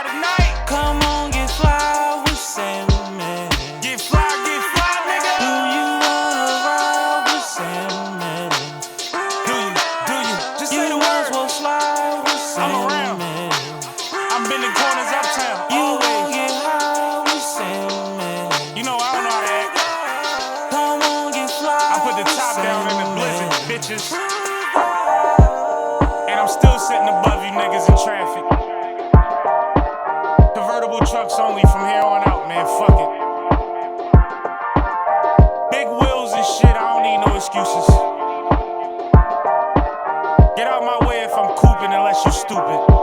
tonight. Come on, get fly with Sammie. Get fly, nigga. Do you wanna ride with Sammie? Do you? Just say the words. Will slide with Sammie. I'm around. I'm bending corners uptown. You gon' get high with Sammie. You know I don't know how to act. Come on, get fly. I put the top down in the blizzard, bitches. And I'm still sitting above you niggas in traffic. Convertible trucks only from here on out, man. Fuck it. Big wheels and shit, I don't need no excuses. Get out my way if I'm cooping unless you stupid.